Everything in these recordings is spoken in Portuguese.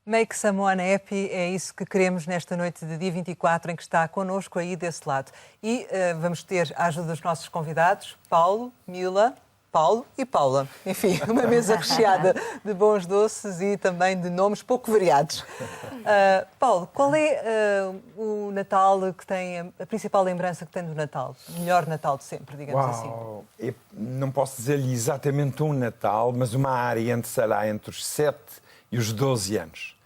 Make someone happy, é isso que queremos nesta noite de dia 24, em que está connosco aí desse lado. E vamos ter a ajuda dos nossos convidados, Paulo, Mila, Paulo e Paula. Enfim, uma mesa recheada de bons doces e também de nomes pouco variados. Paulo, qual é o Natal que tem, a principal lembrança que tem do Natal? O melhor Natal de sempre, digamos assim. Eu não posso dizer-lhe exatamente um Natal, mas uma área entre os 7 e os 12 anos,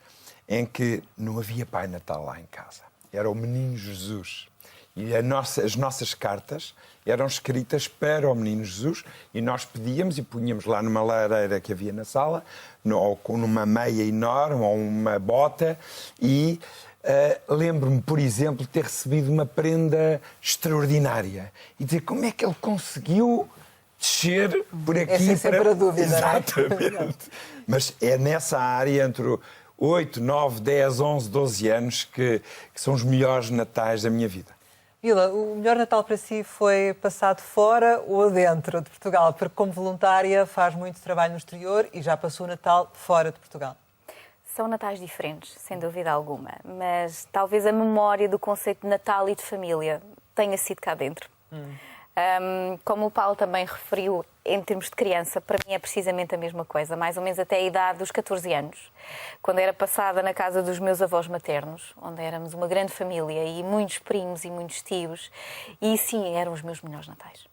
em que não havia Pai Natal lá em casa. Era o Menino Jesus. E as nossas cartas eram escritas para o Menino Jesus e nós pedíamos e punhamos lá numa lareira que havia na sala, ou numa meia enorme, ou uma bota, e lembro-me, por exemplo, de ter recebido uma prenda extraordinária e dizer como é que ele conseguiu descer por aqui. Essa é sempre a dúvida. Exatamente. Mas é nessa área entre 8, 9, 10, 11, 12 anos que são os melhores natais da minha vida. Mila, o melhor Natal para si foi passado fora ou dentro de Portugal? Porque como voluntária faz muito trabalho no exterior e já passou o Natal fora de Portugal. São natais diferentes, sem dúvida alguma, mas talvez a memória do conceito de Natal e de família tenha sido cá dentro. Como o Paulo também referiu, em termos de criança, para mim é precisamente a mesma coisa, mais ou menos até a idade dos 14 anos, quando era passada na casa dos meus avós maternos, onde éramos uma grande família e muitos primos e muitos tios, e sim, eram os meus melhores natais.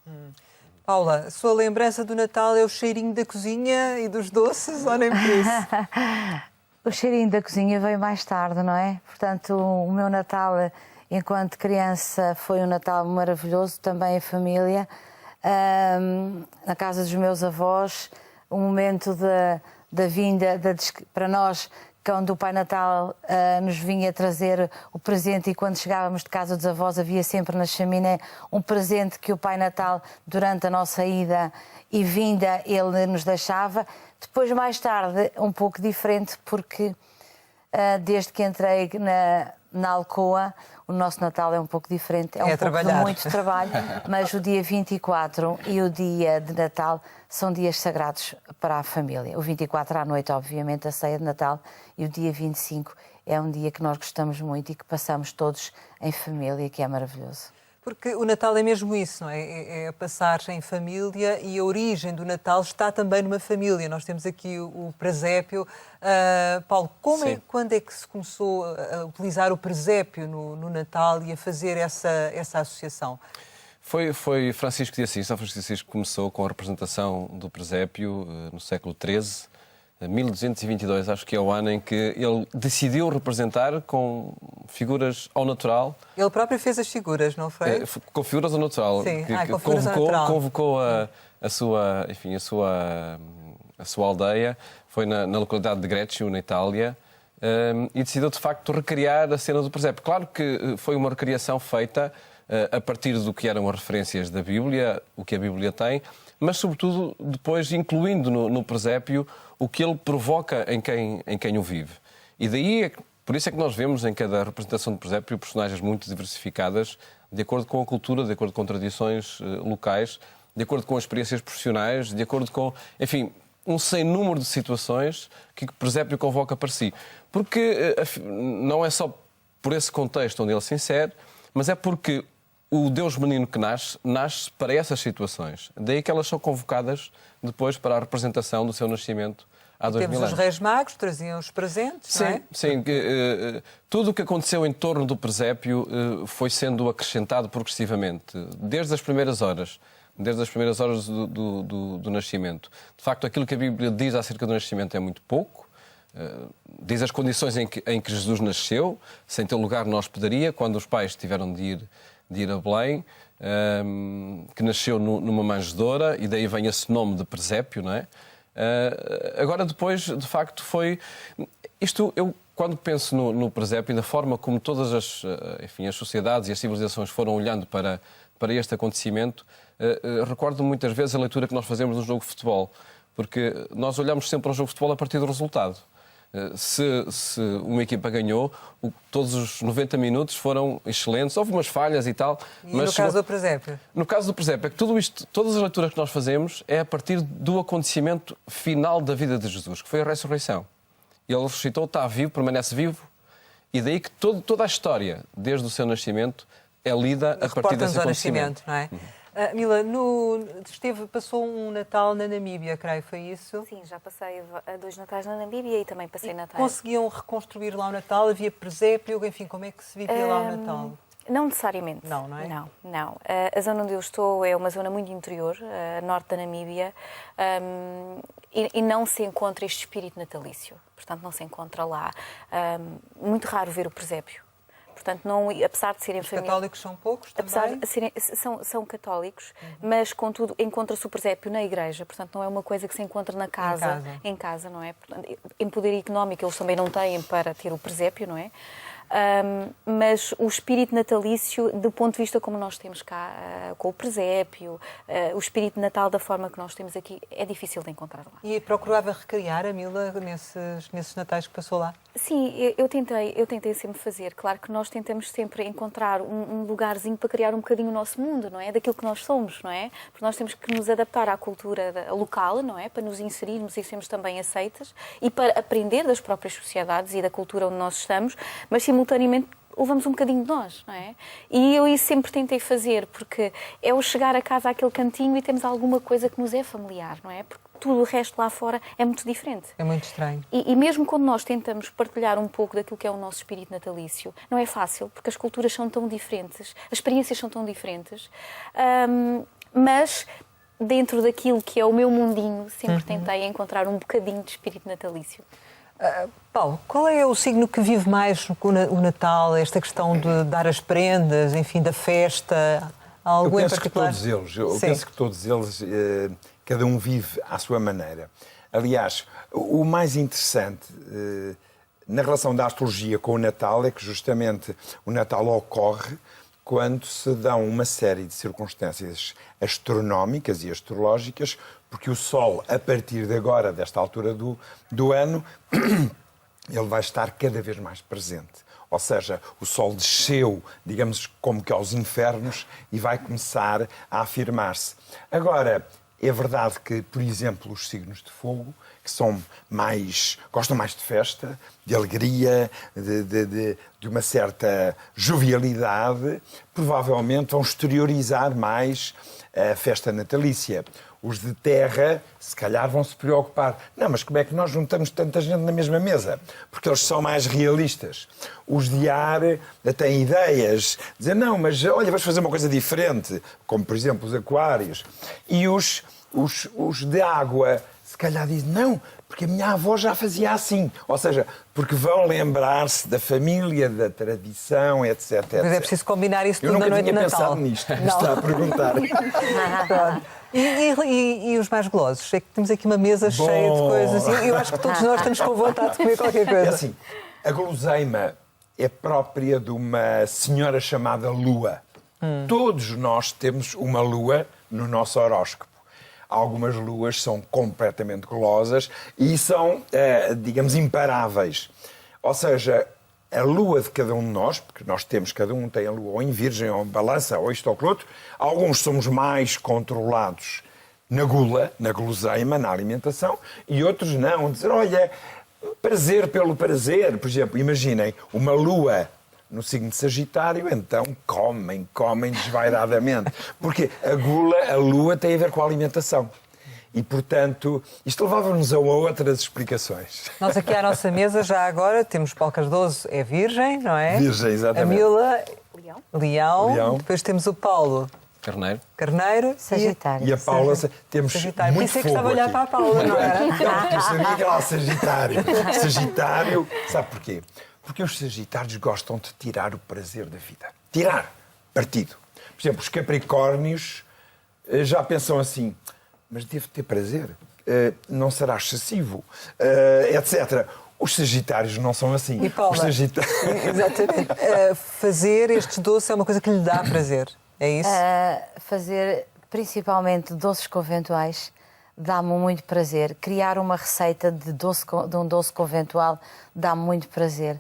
Paula, a sua lembrança do Natal é o cheirinho da cozinha e dos doces, ou nem por isso? O cheirinho da cozinha veio mais tarde, não é? Portanto, o meu Natal, enquanto criança, foi um Natal maravilhoso, também a família. Na casa dos meus avós, o momento da vinda, para nós, quando o Pai Natal nos vinha trazer o presente e quando chegávamos de casa dos avós havia sempre na chaminé um presente que o Pai Natal, durante a nossa ida e vinda, ele nos deixava. Depois, mais tarde, um pouco diferente, porque desde que entrei na Alcoa, o nosso Natal é um pouco diferente. É um pouco de muito trabalho, mas o dia 24 e o dia de Natal são dias sagrados para a família. O 24 à noite, obviamente, a ceia de Natal, e o dia 25 é um dia que nós gostamos muito e que passamos todos em família, que é maravilhoso. Porque o Natal é mesmo isso, não é? É a passagem em família e a origem do Natal está também numa família. Nós temos aqui o presépio. Paulo, quando é que se começou a utilizar o presépio no Natal e a fazer essa associação? Foi Francisco de Assis. São Francisco de Assis que começou com a representação do presépio no século XIII. 1222, acho que é o ano em que ele decidiu representar com figuras ao natural. Ele próprio fez as figuras, não foi? Com figuras ao natural. Sim, convocou a sua aldeia, foi na localidade de Greccio, na Itália, e decidiu de facto recriar a cena do presépio. Claro que foi uma recriação feita a partir do que eram as referências da Bíblia, o que a Bíblia tem, mas sobretudo depois incluindo no presépio o que ele provoca em quem o vive. E daí, por isso é que nós vemos em cada representação de presépio personagens muito diversificadas, de acordo com a cultura, de acordo com tradições locais, de acordo com as experiências profissionais, de acordo com, enfim, um sem número de situações que o presépio convoca para si. Porque não é só por esse contexto onde ele se insere, mas é porque o Deus menino que nasce para essas situações. Daí que elas são convocadas depois para a representação do seu nascimento há 2000 anos. Temos os Reis Magos, traziam os presentes, não é? Sim. Tudo o que aconteceu em torno do presépio foi sendo acrescentado progressivamente, desde as primeiras horas do nascimento. De facto, aquilo que a Bíblia diz acerca do nascimento é muito pouco. Diz as condições em que Jesus nasceu, sem ter lugar na hospedaria, quando os pais tiveram de ir a Belém, que nasceu numa manjedoura, e daí vem esse nome de presépio, não é? Agora, depois, de facto, foi... Eu, quando penso no presépio e na forma como todas as sociedades e as civilizações foram olhando para este acontecimento, recordo muitas vezes a leitura que nós fazemos no jogo de futebol, porque nós olhamos sempre ao jogo de futebol a partir do resultado. Se uma equipa ganhou, todos os 90 minutos foram excelentes, houve umas falhas e tal. E mas no caso do presépio? No caso do presépio, é que tudo isto, todas as leituras que nós fazemos é a partir do acontecimento final da vida de Jesus, que foi a ressurreição. Ele ressuscitou, está vivo, permanece vivo. E daí que toda a história, desde o seu nascimento, é lida a partir desse ao acontecimento. nascimento, não é? Mila, passou um Natal na Namíbia, creio, foi isso? Sim, já passei 2 Natais na Namíbia e também passei Natais. Conseguiam reconstruir lá o Natal? Havia presépio? Enfim, como é que se vivia lá o Natal? Não necessariamente. Não, não é? Não. A zona onde eu estou é uma zona muito interior, norte da Namíbia, e não se encontra este espírito natalício. Portanto, não se encontra lá. Muito raro ver o presépio. Portanto, não, apesar de serem Os católicos são poucos também? Apesar de serem, são católicos, mas, contudo, encontra-se o presépio na igreja. Portanto, não é uma coisa que se encontra na casa, em casa, não é? Portanto, em poder económico eles também não têm para ter o presépio, não é? Mas o espírito natalício, do ponto de vista como nós temos cá, com o presépio, o espírito de Natal da forma que nós temos aqui, é difícil de encontrar lá. E procurava recriar a Mila nesses Natais que passou lá? Sim, eu tentei sempre fazer. Claro que nós tentamos sempre encontrar um lugarzinho para criar um bocadinho o nosso mundo, não é? Daquilo que nós somos, não é? Porque nós temos que nos adaptar à cultura local, não é? Para nos inserirmos e sermos também aceitas e para aprender das próprias sociedades e da cultura onde nós estamos, mas simultaneamente levamos um bocadinho de nós, não é? E eu isso sempre tentei fazer, porque é o chegar a casa àquele cantinho e temos alguma coisa que nos é familiar, não é? Porque tudo o resto lá fora é muito diferente. É muito estranho. E mesmo quando nós tentamos partilhar um pouco daquilo que é o nosso espírito natalício, não é fácil, porque as culturas são tão diferentes, as experiências são tão diferentes, mas dentro daquilo que é o meu mundinho, sempre tentei encontrar um bocadinho de espírito natalício. Paulo, qual é o signo que vive mais o Natal, esta questão de dar as prendas, enfim, da festa? Algo em particular? Eu penso que todos eles, cada um vive à sua maneira. Aliás, o mais interessante na relação da astrologia com o Natal é que justamente o Natal ocorre quando se dão uma série de circunstâncias astronómicas e astrológicas, porque o Sol, a partir de agora, desta altura do ano, ele vai estar cada vez mais presente. Ou seja, o Sol desceu, digamos, como que aos infernos e vai começar a afirmar-se. Agora, é verdade que, por exemplo, os signos de fogo, que gostam mais de festa, de alegria, de uma certa jovialidade, provavelmente vão exteriorizar mais a festa natalícia. Os de terra, se calhar, vão se preocupar. Não, mas como é que nós juntamos tanta gente na mesma mesa? Porque eles são mais realistas. Os de ar têm ideias. Dizem, não, mas olha, vamos fazer uma coisa diferente. Como, por exemplo, os aquários. E os de água, se calhar, dizem, não, porque a minha avó já fazia assim. Ou seja, porque vão lembrar-se da família, da tradição, etc. Mas é preciso combinar isso tudo na noite de Natal. Eu nunca tinha pensado nisto. Está a perguntar. E os mais golosos? É que temos aqui uma mesa cheia de coisas e eu acho que todos nós estamos com vontade de comer qualquer coisa. É assim, a guloseima é própria de uma senhora chamada Lua. Todos nós temos uma Lua no nosso horóscopo. Algumas luas são completamente golosas e são, digamos, imparáveis. Ou seja, a lua de cada um de nós, porque nós temos, cada um tem a lua ou em virgem, ou em balança, ou isto ou aquilo outro, alguns somos mais controlados na gula, na guloseima, na alimentação, e outros não. Dizer, olha, prazer pelo prazer. Por exemplo, imaginem, uma lua no signo de Sagitário, então comem desvairadamente. Porque a lua tem a ver com a alimentação. E, portanto, isto levava-nos a outras explicações. Nós aqui à nossa mesa, já agora, temos Paulo Cardoso, é virgem, não é? Virgem, exatamente. A Mila, Leão. Leão. Depois temos o Paulo, Carneiro. Sagitário. E a Paula, temos Sagitário. muito Por isso é que fogo estava a olhar aqui. para a Paula, não era? Não, porque eu sabia que era Sagitário. Sagitário, sabe porquê? Porque os Sagitários gostam de tirar o prazer da vida. Tirar partido. Por exemplo, os Capricórnios já pensam assim, mas devo ter prazer, não será excessivo, etc. Os Sagitários não são assim. E Paula, os Sagitários... exatamente. Fazer estes doces é uma coisa que lhe dá prazer, é isso? Fazer, principalmente, doces conventuais dá-me muito prazer. Criar uma receita de um doce conventual dá-me muito prazer.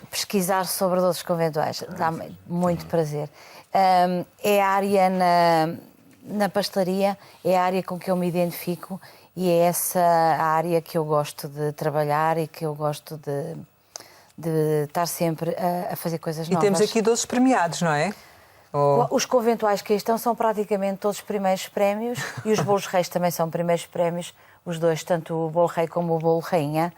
Pesquisar sobre doces conventuais dá-me muito prazer. É a área na pastelaria, é a área com que eu me identifico e é essa a área que eu gosto de trabalhar e que eu gosto de estar sempre a fazer coisas novas. E temos aqui doces premiados, não é? Os conventuais que aí estão são praticamente todos primeiros prémios e os bolos reis também são primeiros prémios, os dois, tanto o bolo rei como o bolo rainha.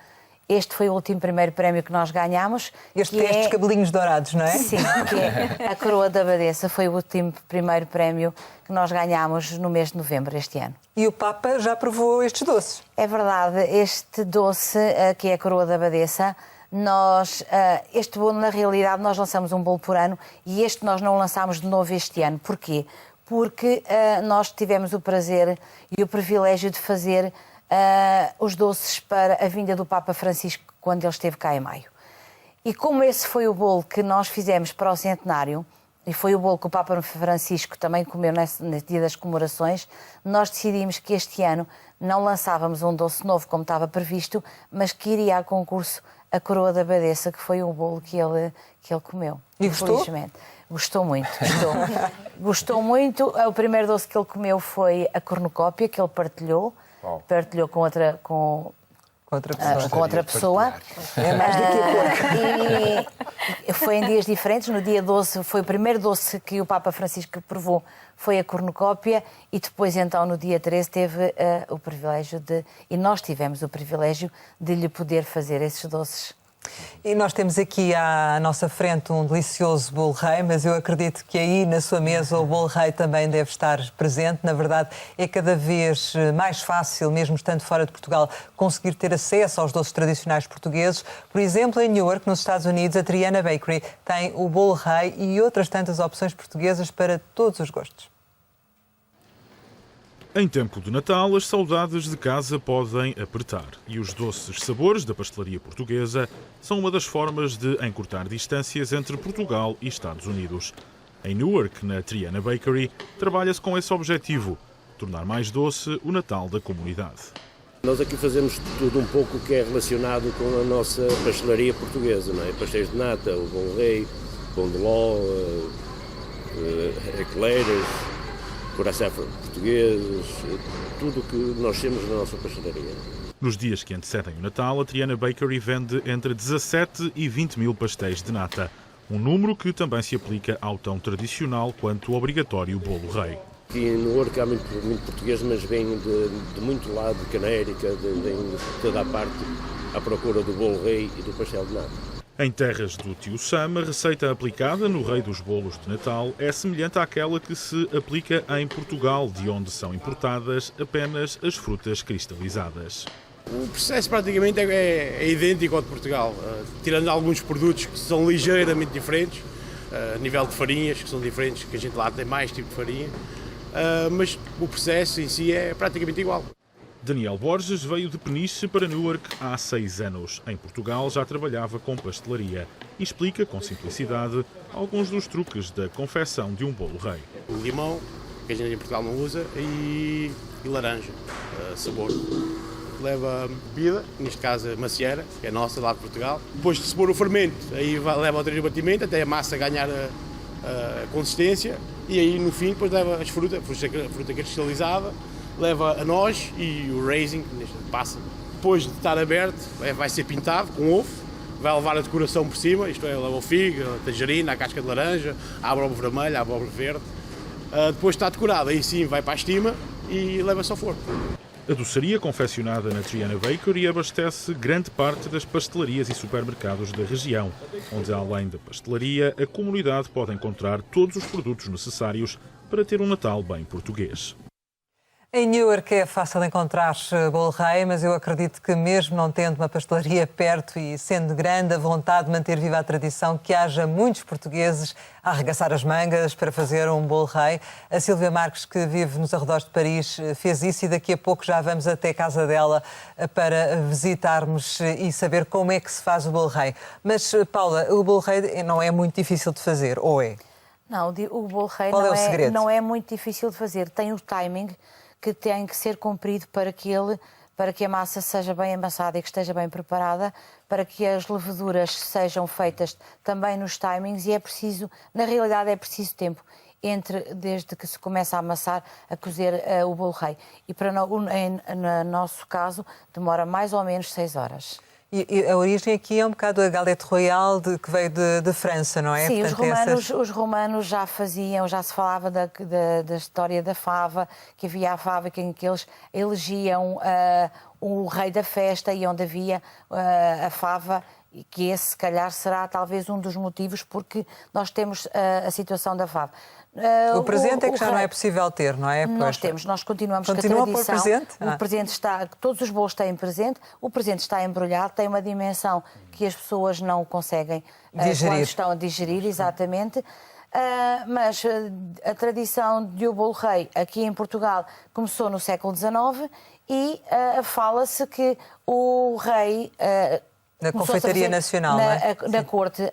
Este foi o último primeiro prémio que nós ganhámos. Este tem estes cabelinhos dourados, não é? Sim, que é a coroa da abadesa. Foi o último primeiro prémio que nós ganhámos no mês de novembro este ano. E o Papa já provou estes doces? É verdade, este doce, que é a coroa da abadesa, este bolo, na realidade, nós lançamos um bolo por ano e este nós não lançámos de novo este ano. Porquê? Porque nós tivemos o prazer e o privilégio de fazer os doces para a vinda do Papa Francisco quando ele esteve cá em maio. E como esse foi o bolo que nós fizemos para o centenário, e foi o bolo que o Papa Francisco também comeu nesse dia das comemorações, nós decidimos que este ano não lançávamos um doce novo como estava previsto, mas que iria a concurso a coroa da abadesa, que foi o bolo que ele comeu. E gostou? Felizmente. Gostou muito, gostou. Gostou muito. O primeiro doce que ele comeu foi a cornucópia, que ele partilhou. Partilhou com outra pessoa. É mais daqui a pouco. E foi em dias diferentes. No dia 12 foi o primeiro doce que o Papa Francisco provou, foi a cornucópia, e depois então no dia 13 teve o privilégio e nós tivemos o privilégio de lhe poder fazer esses doces. E nós temos aqui à nossa frente um delicioso bolo rei, mas eu acredito que aí na sua mesa o bolo rei também deve estar presente. Na verdade, é cada vez mais fácil, mesmo estando fora de Portugal, conseguir ter acesso aos doces tradicionais portugueses. Por exemplo, em Newark, nos Estados Unidos, a Triana Bakery tem o bolo rei e outras tantas opções portuguesas para todos os gostos. Em tempo de Natal, as saudades de casa podem apertar e os doces sabores da pastelaria portuguesa são uma das formas de encurtar distâncias entre Portugal e Estados Unidos. Em Newark, na Triana Bakery, trabalha-se com esse objetivo, tornar mais doce o Natal da comunidade. Nós aqui fazemos tudo um pouco que é relacionado com a nossa pastelaria portuguesa, não é? Pastéis de nata, o bom rei, pão de ló, eclairs, coração portugueses, tudo o que nós temos na nossa pastelaria. Nos dias que antecedem o Natal, a Triana Bakery vende entre 17 e 20 mil pastéis de nata, um número que também se aplica ao tão tradicional quanto obrigatório bolo rei. Aqui no Newark há muito português, mas vem de muito lado, de Canérica, vem de toda a parte à procura do bolo rei e do pastel de nata. Em terras do Tio Sam, a receita aplicada no rei dos bolos de Natal é semelhante àquela que se aplica em Portugal, de onde são importadas apenas as frutas cristalizadas. O processo praticamente é idêntico ao de Portugal, tirando alguns produtos que são ligeiramente diferentes, a nível de farinhas, que são diferentes, que a gente lá tem mais tipo de farinha, mas o processo em si é praticamente igual. Daniel Borges veio de Peniche para Newark há 6 anos. Em Portugal já trabalhava com pastelaria e explica com simplicidade alguns dos truques da confecção de um bolo rei. O limão, que a gente em Portugal não usa, e laranja, sabor. Leva bebida, neste caso a macieira, que é nossa lá de Portugal. Depois de se pôr o fermento, aí leva ao 3 batimento até a massa ganhar a consistência, e aí no fim depois leva as frutas, a fruta cristalizada, leva a noz e o raisin, que passa. Depois de estar aberto, vai ser pintado com ovo, vai levar a decoração por cima, isto é, leva o figo, a tangerina, a casca de laranja, a abóbora vermelha, a abóbora verde. Depois de estar decorado, aí sim vai para a estima e leva-se ao forno. A doçaria confeccionada na Triana Bakery abastece grande parte das pastelarias e supermercados da região, onde, além da pastelaria, a comunidade pode encontrar todos os produtos necessários para ter um Natal bem português. Em Newark é fácil encontrar bolo rei, mas eu acredito que mesmo não tendo uma pastelaria perto e sendo grande a vontade de manter viva a tradição, que haja muitos portugueses a arregaçar as mangas para fazer um bolo rei. A Silvia Marques, que vive nos arredores de Paris, fez isso e daqui a pouco já vamos até a casa dela para visitarmos e saber como é que se faz o bolo rei. Mas, Paula, o bolo rei não é muito difícil de fazer, ou é? Não, o bolo rei não é muito difícil de fazer. Tem o timing que tem que ser cumprido para que a massa seja bem amassada e que esteja bem preparada, para que as leveduras sejam feitas também nos timings, e na realidade é preciso tempo. desde que se começa a amassar, a cozer o bolo rei. E no nosso caso, demora mais ou menos 6 horas. E a origem aqui é um bocado a galette royale que veio de França, não é? Sim, portanto, os romanos já se falava da história da fava, que havia a fava em que eles elegiam o rei da festa e onde havia a fava, e que esse, se calhar, será talvez um dos motivos porque nós temos a situação da fava. O presente é que já não é possível ter, não é? Nós continuamos com a Continua tradição. Por presente? O presente está, todos os bolos têm presente, o presente está embrulhado, tem uma dimensão que as pessoas não conseguem digerir. Quando estão a digerir, exatamente. Mas a tradição de o bolo rei aqui em Portugal começou no século XIX e fala-se que o rei... Na Confeitaria Nacional, não é? Na corte,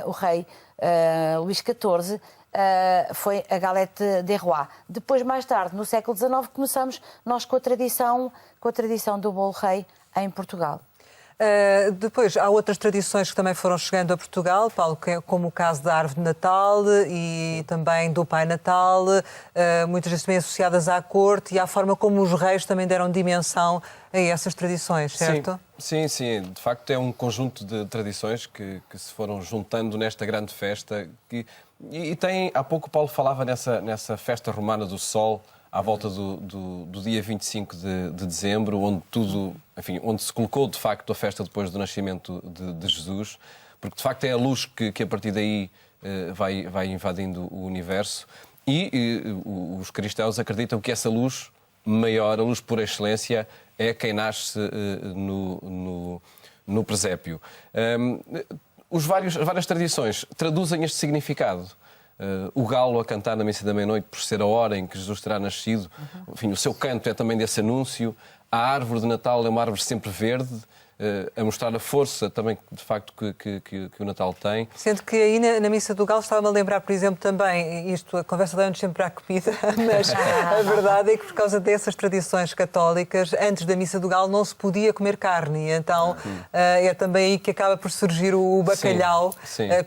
o rei Luís XIV foi a galette des rois. Depois, mais tarde, no século XIX, começamos nós com a tradição do bolo rei em Portugal. Depois, há outras tradições que também foram chegando a Portugal, Paulo, como o caso da árvore de Natal e também do Pai Natal, muitas vezes também associadas à corte e à forma como os reis também deram dimensão a essas tradições, certo? Sim. De facto, é um conjunto de tradições que se foram juntando nesta grande festa. E tem, há pouco o Paulo falava nessa festa romana do Sol, à volta do dia 25 de dezembro, onde se colocou, de facto, a festa depois do nascimento de Jesus, porque, de facto, é a luz que a partir daí vai invadindo o universo. E os cristãos acreditam que essa luz maior, a luz por excelência, é quem nasce no presépio. As várias tradições traduzem este significado. O galo a cantar na missa da meia-noite por ser a hora em que Jesus terá nascido. Enfim, o seu canto é também desse anúncio. A árvore de Natal é uma árvore sempre verde, a mostrar a força também, de facto, que o Natal tem. Sendo que aí na Missa do Galo estava-me a lembrar, por exemplo, também, a conversa leva-nos sempre à comida, mas a verdade é que por causa dessas tradições católicas, antes da Missa do Galo não se podia comer carne, e então é também aí que acaba por surgir o bacalhau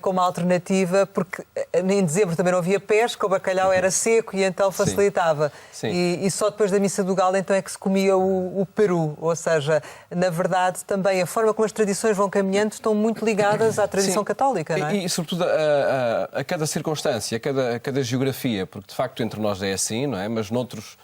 como alternativa, porque em dezembro também não havia pesca, o bacalhau era seco e então facilitava. E só depois da Missa do Galo então é que se comia o peru, ou seja, na verdade também a forma como as tradições vão caminhando estão muito ligadas à tradição católica, não é? E sobretudo a cada circunstância, a cada geografia, porque de facto entre nós é assim, não é? Mas noutros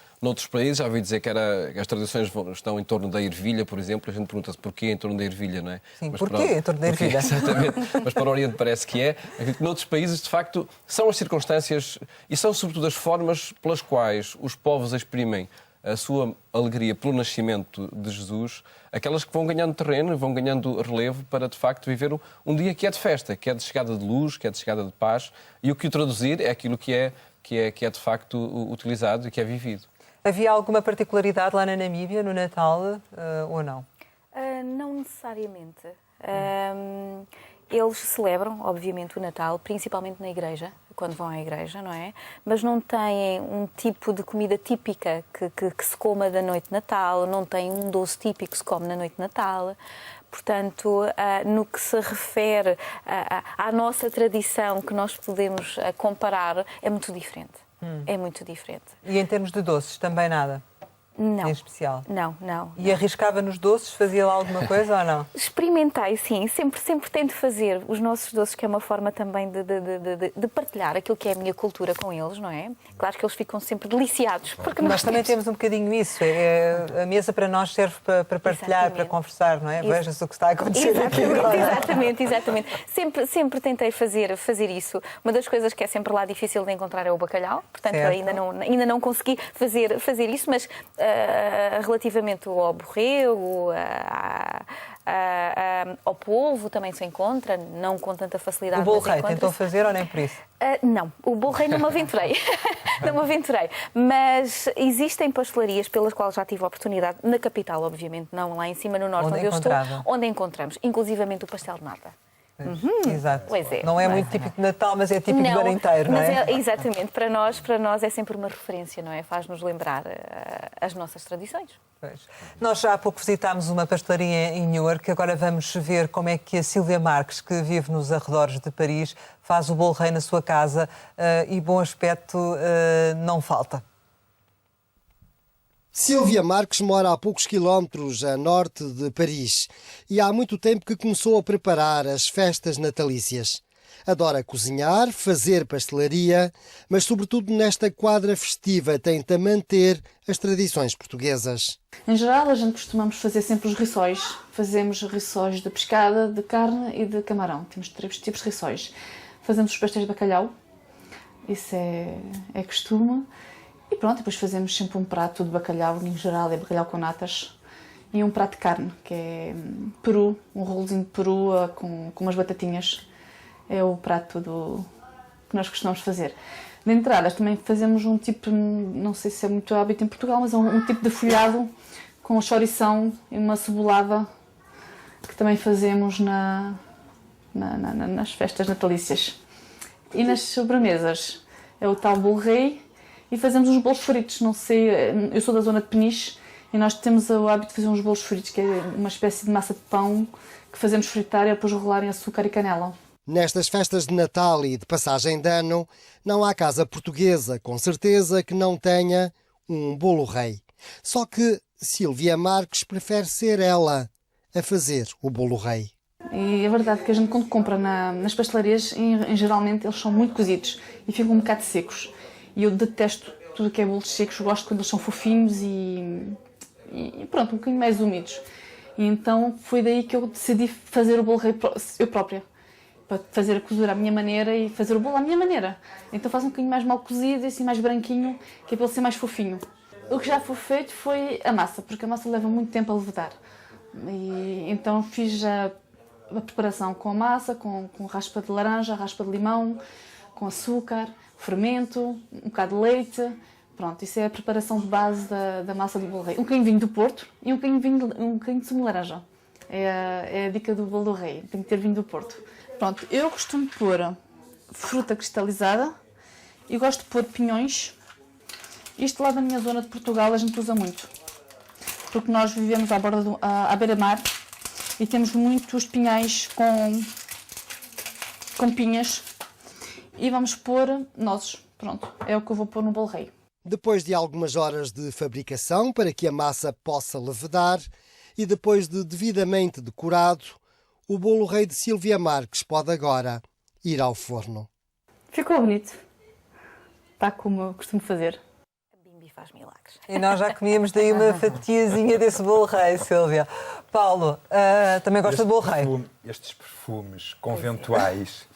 países, já ouvi dizer que as tradições estão em torno da ervilha, por exemplo, a gente pergunta-se porquê em torno da ervilha, não é? Sim, porquê em torno da ervilha? Exatamente, mas para o Oriente parece que é. Noutros países, de facto, são as circunstâncias e são sobretudo as formas pelas quais os povos exprimem a sua alegria pelo nascimento de Jesus, aquelas que vão ganhando terreno, vão ganhando relevo para, de facto, viver um dia que é de festa, que é de chegada de luz, que é de chegada de paz, e o que o traduzir é aquilo que é de facto utilizado e que é vivido. Havia alguma particularidade lá na Namíbia, no Natal, ou não? Não necessariamente. Eles celebram, obviamente, o Natal, principalmente na igreja, quando vão à igreja, não é? Mas não têm um tipo de comida típica que se coma da noite de Natal, não têm um doce típico que se come na noite de Natal. Portanto, no que se refere à nossa tradição que nós podemos comparar, é muito diferente. É muito diferente. E em termos de doces, também nada? Não. Em especial? Não. E arriscava nos doces? Fazia lá alguma coisa ou não? Experimentei, sim. Sempre tento fazer os nossos doces, que é uma forma também de partilhar aquilo que é a minha cultura com eles, não é? Claro que eles ficam sempre deliciados. Porque nós também temos um bocadinho isso. A mesa para nós serve para partilhar, para conversar, não é? Veja-se o que está a acontecer aqui agora. Exatamente. Sempre tentei fazer isso. Uma das coisas que é sempre lá difícil de encontrar é o bacalhau. Portanto, ainda não consegui fazer isso, mas relativamente ao borrego, ao polvo também se encontra, não com tanta facilidade. O bolo rei tentou fazer ou nem por isso? Não, o bolo rei não me aventurei. Mas existem pastelarias pelas quais já tive a oportunidade, na capital, obviamente, não lá em cima no norte, onde eu estou, onde encontramos, inclusivamente o pastel de nata. Exato. Pois é. Não é muito típico de Natal, mas é típico do ano inteiro, não mas é? exatamente, para nós é sempre uma referência, não é? Faz-nos lembrar as nossas tradições. Pois. Nós já há pouco visitámos uma pastelaria em Newark, agora vamos ver como é que a Sílvia Marques, que vive nos arredores de Paris, faz o bolo rei na sua casa e bom aspecto não falta. Sílvia Marques mora a poucos quilómetros a norte de Paris e há muito tempo que começou a preparar as festas natalícias. Adora cozinhar, fazer pastelaria, mas sobretudo nesta quadra festiva tenta manter as tradições portuguesas. Em geral, a gente costumamos fazer sempre os rissóis. Fazemos rissóis de pescada, de carne e de camarão. Temos 3 tipos de rissóis. Fazemos os pastéis de bacalhau, isso é costume. E pronto, depois fazemos sempre um prato de bacalhau, em geral é bacalhau com natas, e um prato de carne, que é peru, um rolozinho de peru com umas batatinhas. É o prato que nós costumamos fazer. De entradas também fazemos um tipo, não sei se é muito hábito em Portugal, mas é um tipo de folhado com chourição e uma cebolada que também fazemos nas festas natalícias. E nas sobremesas é o tal bolo rei e fazemos uns bolos fritos. Não sei, eu sou da zona de Peniche e nós temos o hábito de fazer uns bolos fritos, que é uma espécie de massa de pão que fazemos fritar e depois rolar em açúcar e canela. Nestas festas de Natal e de passagem de ano, não há casa portuguesa, com certeza, que não tenha um bolo rei. Só que Sílvia Marques prefere ser ela a fazer o bolo rei. E é verdade que a gente, quando compra nas pastelarias, geralmente eles são muito cozidos e ficam um bocado secos. E eu detesto tudo que é bolos secos, gosto quando eles são fofinhos e pronto, um bocadinho mais úmidos. E então foi daí que eu decidi fazer o bolo rei eu própria. Para fazer a cozura à minha maneira e fazer o bolo à minha maneira. Então faz um bocadinho mais mal cozido e assim mais branquinho, que é para ele ser mais fofinho. O que já foi feito foi a massa, porque a massa leva muito tempo a levedar. E então fiz a preparação com a massa, com raspa de laranja, raspa de limão, com açúcar, fermento, um bocado de leite. Pronto, isso é a preparação de base da massa do bolo rei. Um bocadinho de vinho do Porto e um bocadinho de sumo de laranja. É a dica do bolo do rei, tem que ter vinho do Porto. Pronto, eu costumo pôr fruta cristalizada e gosto de pôr pinhões. Isto lá na minha zona de Portugal a gente usa muito, porque nós vivemos à beira-mar e temos muitos pinhais com pinhas e vamos pôr nozes. Pronto, é o que eu vou pôr no bolo rei. Depois de algumas horas de fabricação para que a massa possa levedar e depois de devidamente decorado, o bolo rei de Sílvia Marques pode agora ir ao forno. Ficou bonito. Está como eu costumo fazer. A Bimbi faz milagres. E nós já comíamos daí uma fatiazinha desse bolo rei, Sílvia. Paulo, também gosta de bolo rei? Estes perfumes conventuais,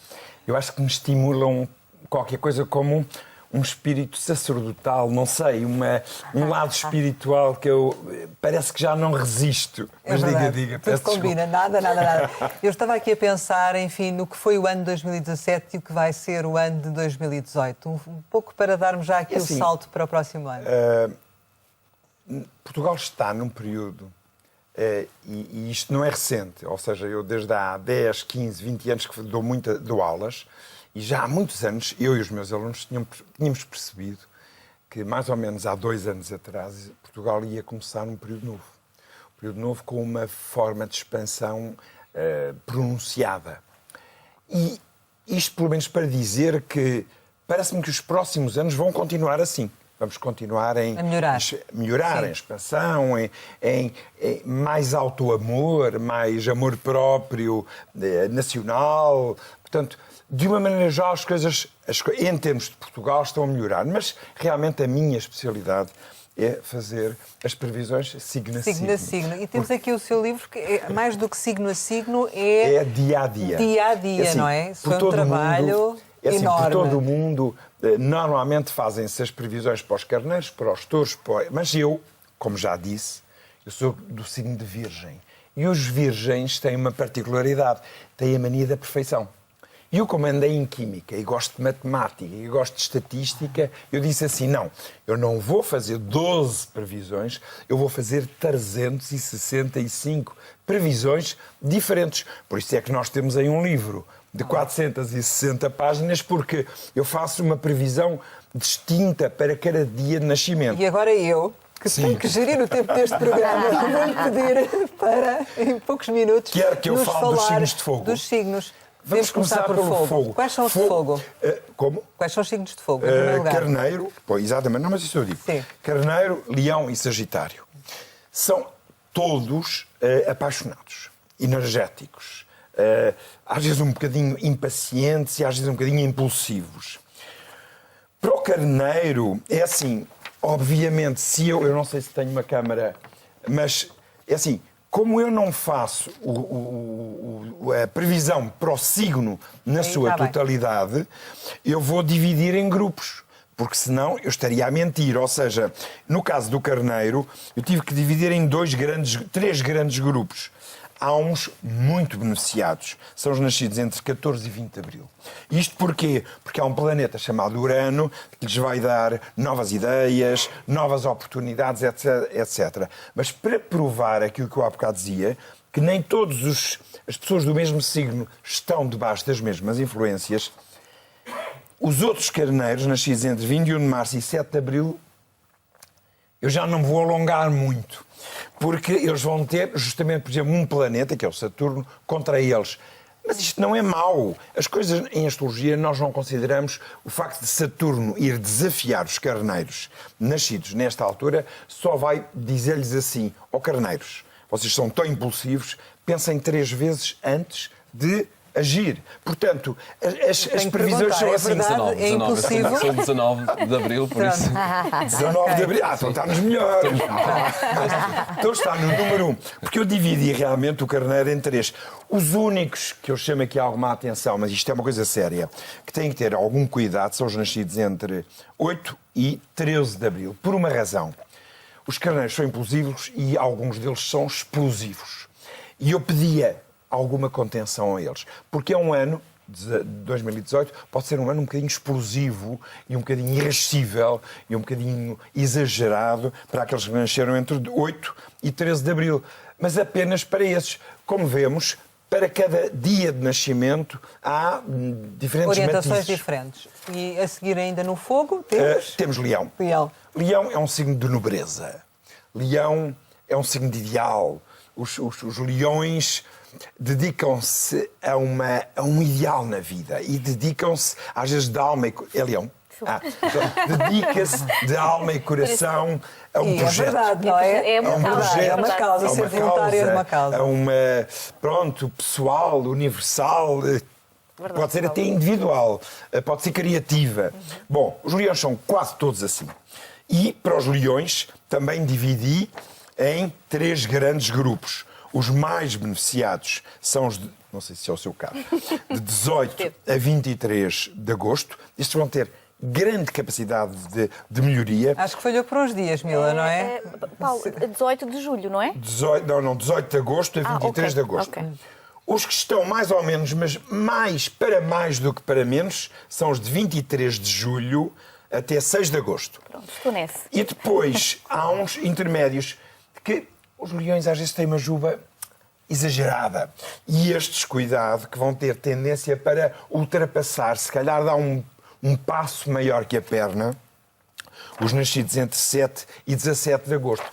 eu acho que me estimulam qualquer coisa como um espírito sacerdotal, não sei, um lado espiritual que eu parece que já não resisto. Mas diga, tudo combina, nada. Eu estava aqui a pensar, enfim, no que foi o ano de 2017 e o que vai ser o ano de 2018. Um pouco para darmos já aqui o salto para o próximo ano. Portugal está num período, e isto não é recente, ou seja, eu desde há 10, 15, 20 anos que dou aulas, e já há muitos anos, eu e os meus alunos tínhamos percebido que, mais ou menos há 2 anos atrás, Portugal ia começar um período novo. Um período novo com uma forma de expansão pronunciada. E isto, pelo menos, para dizer que parece-me que os próximos anos vão continuar assim. Vamos continuar a melhorar em expansão, em mais autoamor, mais amor próprio, nacional. Portanto, de uma maneira geral, as coisas, em termos de Portugal, estão a melhorar. Mas, realmente, a minha especialidade é fazer as previsões signo a signo. E temos aqui o seu livro, que é, mais do que signo a signo, é dia a dia. Dia a dia, não é? Por todo trabalho enorme. Por todo o mundo, normalmente fazem-se as previsões para os carneiros, para os touros, mas eu, como já disse, eu sou do signo de Virgem. E os virgens têm uma particularidade, têm a mania da perfeição. E eu, como andei em Química e gosto de Matemática e gosto de Estatística, eu disse assim, não, eu não vou fazer 12 previsões, eu vou fazer 365 previsões diferentes. Por isso é que nós temos aí um livro de 460 páginas, porque eu faço uma previsão distinta para cada dia de nascimento. E agora eu, que tenho que gerir o tempo deste programa, vou-lhe pedir para, em poucos minutos, Quer que eu nos fale dos falar signos de fogo? Dos signos. Vamos começar por pelo fogo. Quais são os de fogo? Como? Quais são os signos de fogo, em primeiro lugar? Carneiro, pois, exatamente, não, mas isso eu digo. Sim. Carneiro, Leão e Sagitário. São todos apaixonados, energéticos, às vezes um bocadinho impacientes e às vezes um bocadinho impulsivos. Para o Carneiro, é assim, obviamente, se eu não sei se tenho uma câmara, mas é assim, como eu não faço a previsão para o signo na sua totalidade, eu vou dividir em grupos, porque senão eu estaria a mentir. Ou seja, no caso do Carneiro, eu tive que dividir em 3 grandes grupos. Há uns muito beneficiados, são os nascidos entre 14 e 20 de abril. Isto porquê? Porque há um planeta chamado Urano que lhes vai dar novas ideias, novas oportunidades, etc. Mas para provar aquilo que eu há bocado dizia, que nem todas as pessoas do mesmo signo estão debaixo das mesmas influências, os outros carneiros, nascidos entre 21 de março e 7 de abril, eu já não me vou alongar muito, porque eles vão ter, justamente, por exemplo, um planeta, que é o Saturno, contra eles. Mas isto não é mau. As coisas em astrologia nós não consideramos o facto de Saturno ir desafiar os carneiros nascidos nesta altura, só vai dizer-lhes assim, ó carneiros, vocês são tão impulsivos, pensem 3 vezes antes de agir. Portanto, as previsões são assim. 19, são 19 de abril, por isso. 19 de abril. Então está nos melhores. Então está no número 1. Porque eu dividi realmente o Carneiro em 3. Os únicos que eu chamo aqui alguma atenção, mas isto é uma coisa séria, que têm que ter algum cuidado, são os nascidos entre 8 e 13 de abril. Por uma razão. Os carneiros são impulsivos e alguns deles são explosivos. E eu pedia alguma contenção a eles. Porque é um ano, de 2018, pode ser um ano um bocadinho explosivo e um bocadinho irascível e um bocadinho exagerado para aqueles que nasceram entre 8 e 13 de abril. Mas apenas para esses. Como vemos, para cada dia de nascimento há diferentes orientações matizes. Diferentes. E a seguir ainda no fogo temos... Temos Leão. Leão é um signo de nobreza. Leão é um signo de ideal. Os leões dedicam-se a um ideal na vida e dedicam-se, às vezes, de alma e... É leão? Dedica-se de alma e coração a um projeto. É verdade, não é? É um projeto, é uma causa, ser voluntário é uma causa. A uma, pessoal, universal, pode ser até individual, pode ser criativa. Bom, os leões são quase todos assim. E para os leões também dividi em 3 grandes grupos. Os mais beneficiados são os de, não sei se é o seu caso, de 18 a 23 de agosto. Estes vão ter grande capacidade de melhoria. Acho que falhou por uns dias, Mila, não é? Paulo, 18 de julho, não é? 18 de agosto a 23 de agosto. Okay. Os que estão mais ou menos, mas mais do que para menos, são os de 23 de julho até 6 de agosto. Pronto, estou nesse. E depois há uns intermédios que os leões às vezes têm uma juba exagerada. E estes, cuidado, que vão ter tendência para ultrapassar, se calhar dá um passo maior que a perna, os nascidos entre 7 e 17 de agosto.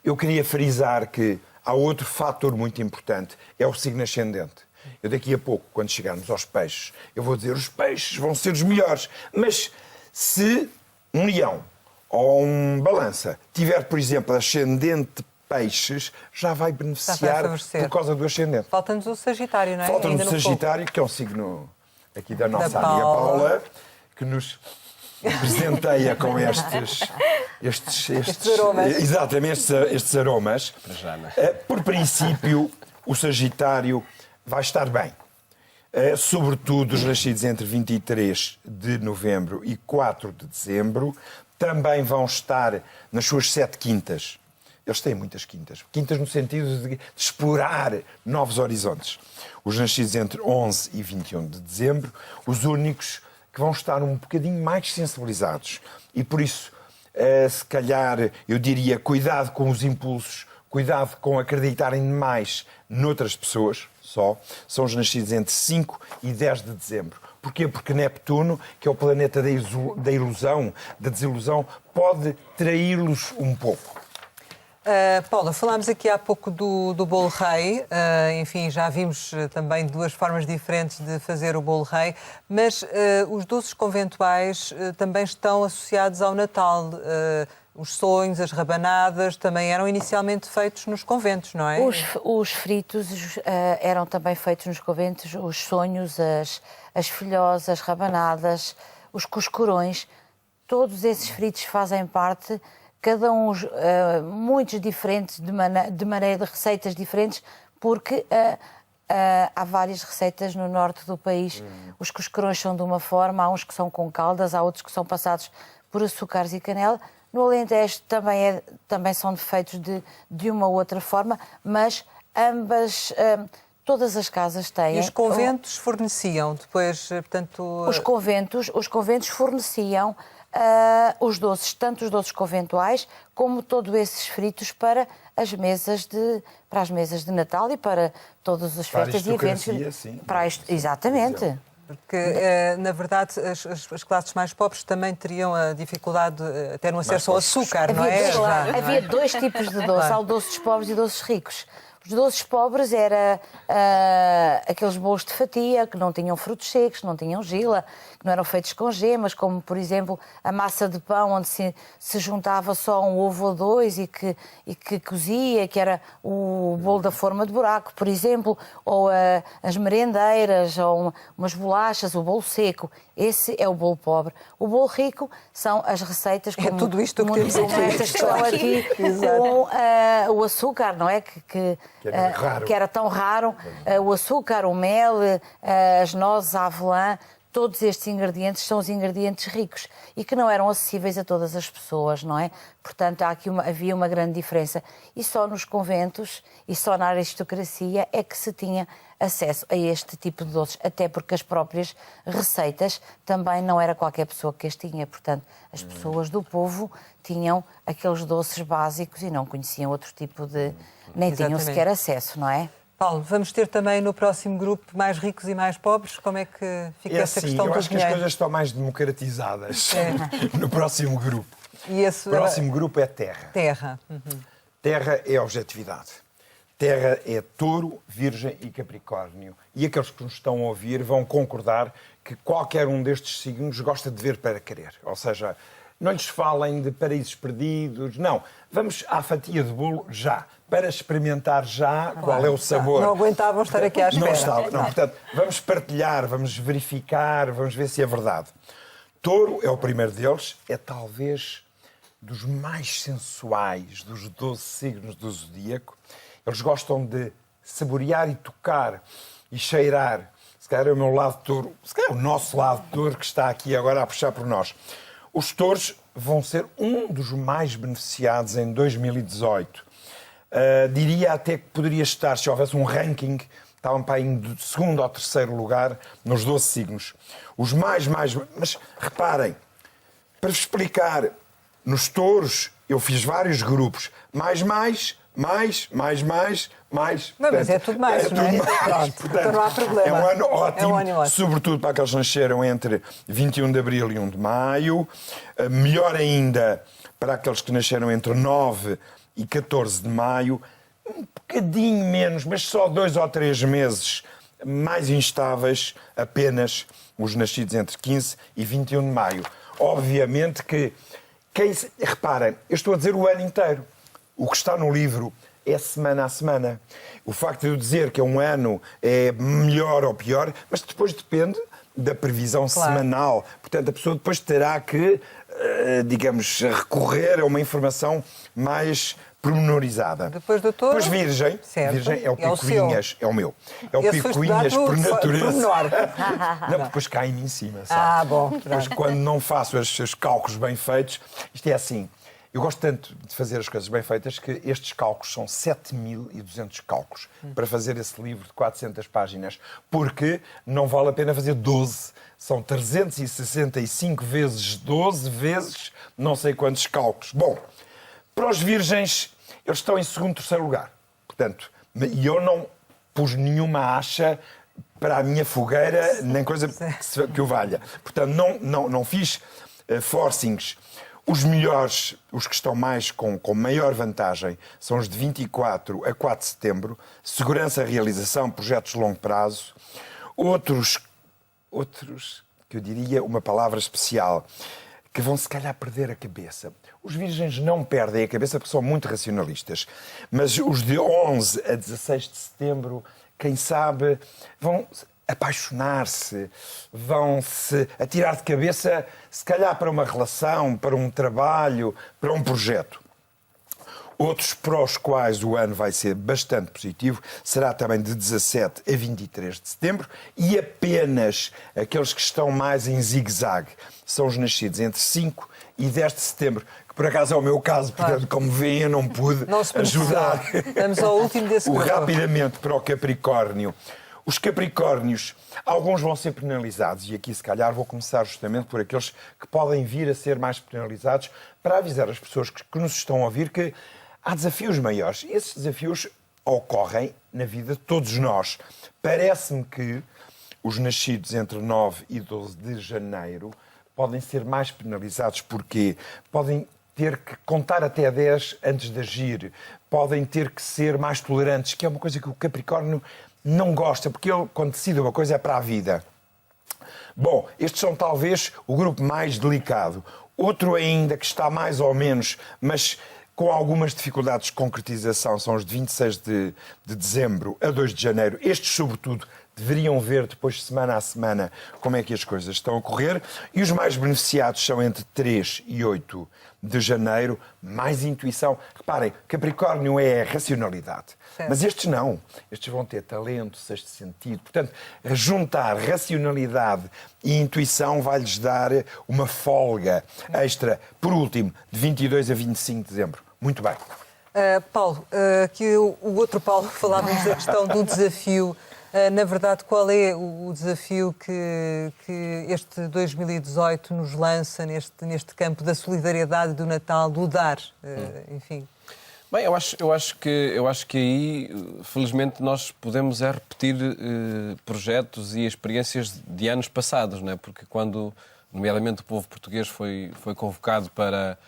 Eu queria frisar que há outro fator muito importante, é o signo ascendente. Eu daqui a pouco, quando chegarmos aos peixes, eu vou dizer os peixes vão ser os melhores. Mas se um leão ou um balança tiver, por exemplo, ascendente peixes, já vai beneficiar por causa do ascendente. Falta-nos o Sagitário, não é? Falta-nos o Sagitário, que é um signo aqui da nossa amiga Paula, que nos presenteia com estes aromas. Exatamente, estes aromas. Por princípio, o Sagitário vai estar bem. Sobretudo os nascidos entre 23 de novembro e 4 de dezembro também vão estar nas suas 7 quintas. Eles têm muitas quintas. Quintas no sentido de explorar novos horizontes. Os nascidos entre 11 e 21 de dezembro, os únicos que vão estar um bocadinho mais sensibilizados. E por isso, se calhar, eu diria, cuidado com os impulsos, cuidado com acreditarem demais noutras pessoas, são os nascidos entre 5 e 10 de dezembro. Porquê? Porque Neptuno, que é o planeta da ilusão, da desilusão, pode traí-los um pouco. Paula, falámos aqui há pouco do bolo rei, enfim, já vimos também duas formas diferentes de fazer o bolo rei, mas os doces conventuais também estão associados ao Natal. Os sonhos, as rabanadas, também eram inicialmente feitos nos conventos, não é? Os fritos eram também feitos nos conventos, os sonhos, as filhós, as rabanadas, os cuscurões, todos esses fritos fazem parte, cada um muitos diferentes, de maneira de receitas diferentes, porque há várias receitas no norte do país. Os cuscurões são de uma forma, há uns que são com caldas, há outros que são passados por açúcares e canela. No Alentejo também são feitos de uma outra forma, mas todas as casas têm. E os conventos forneciam depois, portanto... Os conventos forneciam os doces, tanto os doces conventuais como todos esses fritos para as mesas de Natal e para todas as festas e eventos. Sim. Exatamente. Porque, na verdade, as classes mais pobres também teriam a dificuldade até no acesso ao açúcar, não é? Havia dois tipos de doce. Há o doce dos pobres e doces ricos. Os doces pobres eram aqueles bolos de fatia que não tinham frutos secos, não tinham gila, que não eram feitos com gemas, como, por exemplo, a massa de pão, onde se juntava só um ovo ou dois e que cozia, que era o bolo da forma de buraco, por exemplo, ou as merendeiras, ou umas bolachas, o bolo seco. Esse é o bolo pobre. O bolo rico são as receitas como tudo isto que temos aqui com o açúcar, não é? Que era tão raro, o açúcar, o mel, as nozes, a avelã, todos estes ingredientes são os ingredientes ricos e que não eram acessíveis a todas as pessoas, não é? Portanto, havia uma grande diferença. E só nos conventos e só na aristocracia é que se tinha acesso a este tipo de doces, até porque as próprias receitas também não era qualquer pessoa que as tinha. Portanto, as pessoas do povo tinham aqueles doces básicos e não conheciam outro tipo de... nem tinham sequer acesso, não é? Paulo, vamos ter também no próximo grupo mais ricos e mais pobres? Como é que fica essa questão do dinheiro? Eu acho que as coisas estão mais democratizadas no próximo grupo. O próximo grupo é terra. Terra. Terra é objetividade. Terra é touro, virgem e capricórnio. E aqueles que nos estão a ouvir vão concordar que qualquer um destes signos gosta de ver para querer. Ou seja, não lhes falem de paraísos perdidos. Não, vamos à fatia de bolo já. Para experimentar já qual é o sabor. Não aguentavam estar aqui à espera. Não, portanto, vamos partilhar, vamos verificar, vamos ver se é verdade. Touro é o primeiro deles, é talvez dos mais sensuais dos 12 signos do zodíaco. Eles gostam de saborear e tocar e cheirar. Se calhar é o meu lado touro, se calhar é o nosso lado touro que está aqui agora a puxar por nós. Os touros vão ser um dos mais beneficiados em 2018. Diria até que poderia estar, se houvesse um ranking, estavam para aí de segundo ou terceiro lugar nos 12 signos. Os mais... Mas reparem, para vos explicar, nos touros eu fiz vários grupos. Mais. Mas é tudo mais, não é? Pronto, então não há problema. É um ano ótimo, sobretudo para aqueles que nasceram entre 21 de abril e 1 de maio. Melhor ainda para aqueles que nasceram entre 9 e 14 de maio. Um bocadinho menos, mas só 2 ou 3 meses mais instáveis, apenas os nascidos entre 15 e 21 de maio. Obviamente que, reparem, eu estou a dizer o ano inteiro. O que está no livro é semana a semana. O facto de eu dizer que é um ano é melhor ou pior, mas depois depende da previsão semanal. Portanto, a pessoa depois terá que, digamos, recorrer a uma informação mais pormenorizada. Depois do touro... Depois virgem. Certo. Virgem é o picuinhas, é o meu. É o picuinhas por natureza. Não, porque depois cai-me em cima, sabe? Bom. Depois, quando não faço os cálculos bem feitos, isto é assim. Eu gosto tanto de fazer as coisas bem feitas que estes cálculos são 7.200 cálculos para fazer esse livro de 400 páginas, porque não vale a pena fazer 12. São 365 vezes 12 vezes não sei quantos cálculos. Bom, para os virgens, eles estão em segundo, terceiro lugar. Portanto, e eu não pus nenhuma acha para a minha fogueira, nem coisa que o valha. Portanto, não fiz forcings. Os melhores, os que estão mais com maior vantagem, são os de 24 a 4 de setembro. Segurança, realização, projetos de longo prazo. Outros, que eu diria uma palavra especial, que vão se calhar perder a cabeça. Os virgens não perdem a cabeça porque são muito racionalistas. Mas os de 11 a 16 de setembro, quem sabe, vão apaixonar-se, vão-se atirar de cabeça, se calhar para uma relação, para um trabalho, para um projeto. Outros para os quais o ano vai ser bastante positivo será também de 17 a 23 de setembro e apenas aqueles que estão mais em zigue-zague são os nascidos entre 5 e 10 de setembro, que por acaso é o meu caso, portanto, como veem, eu não pude ajudar. Vamos ao último desse grupo. Rapidamente para o Capricórnio. Os Capricórnios, alguns vão ser penalizados e aqui se calhar vou começar justamente por aqueles que podem vir a ser mais penalizados para avisar as pessoas que nos estão a ouvir que há desafios maiores. E esses desafios ocorrem na vida de todos nós. Parece-me que os nascidos entre 9 e 12 de janeiro podem ser mais penalizados porque podem ter que contar até 10 antes de agir, podem ter que ser mais tolerantes, que é uma coisa que o Capricórnio não gosta, porque ele, quando decide uma coisa, é para a vida. Bom, estes são talvez o grupo mais delicado. Outro ainda que está mais ou menos, mas com algumas dificuldades de concretização, são os de 26 de dezembro a 2 de janeiro. Estes, sobretudo, deveriam ver depois, semana a semana, como é que as coisas estão a correr. E os mais beneficiados são entre 3 e 8 de janeiro. Mais intuição. Reparem, Capricórnio é racionalidade. Certo. Mas estes não. Estes vão ter talento, sexto sentido. Portanto, juntar racionalidade e intuição vai-lhes dar uma folga extra. Por último, de 22 a 25 de dezembro. Muito bem. Paulo, aqui o outro Paulo, falávamos da questão do desafio. Na verdade, qual é o desafio que este 2018 nos lança neste campo da solidariedade, do Natal, do dar, enfim? Bem, eu acho que aí, felizmente, nós podemos repetir projetos e experiências de anos passados, não é? Porque quando, nomeadamente, o povo português foi convocado para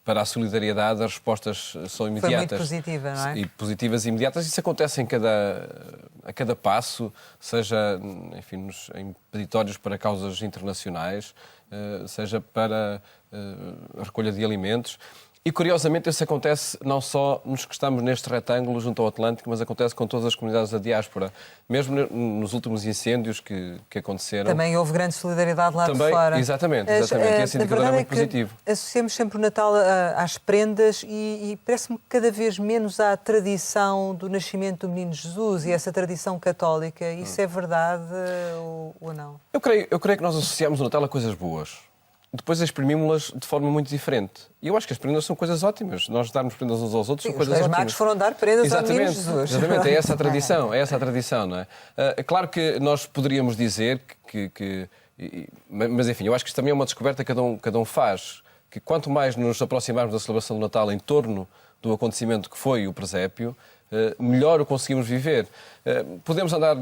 a solidariedade, as respostas são imediatas. Foi muito positiva, não é? E positivas e imediatas. Isso acontece a cada passo, seja, enfim, em peditórios para causas internacionais, seja para a recolha de alimentos. E, curiosamente, isso acontece não só nos que estamos neste retângulo junto ao Atlântico, mas acontece com todas as comunidades da diáspora. Mesmo nos últimos incêndios que aconteceram. Também houve grande solidariedade lá de fora. Exatamente. Esse indicador é muito positivo. Associamos sempre o Natal às prendas e parece-me que cada vez menos há a tradição do nascimento do Menino Jesus e essa tradição católica. Isso é verdade ou não? Eu creio que nós associamos o Natal a coisas boas. Depois exprimimos-las de forma muito diferente. E eu acho que as prendas são coisas ótimas. Nós darmos prendas uns aos outros são coisas ótimas. Os magos foram dar prendas ao Menino Jesus. Exatamente, é essa a tradição, não é? Claro que nós poderíamos dizer mas enfim, eu acho que isto também é uma descoberta que cada um faz, que quanto mais nos aproximarmos da celebração do Natal em torno do acontecimento que foi o presépio, melhor o conseguimos viver. Podemos andar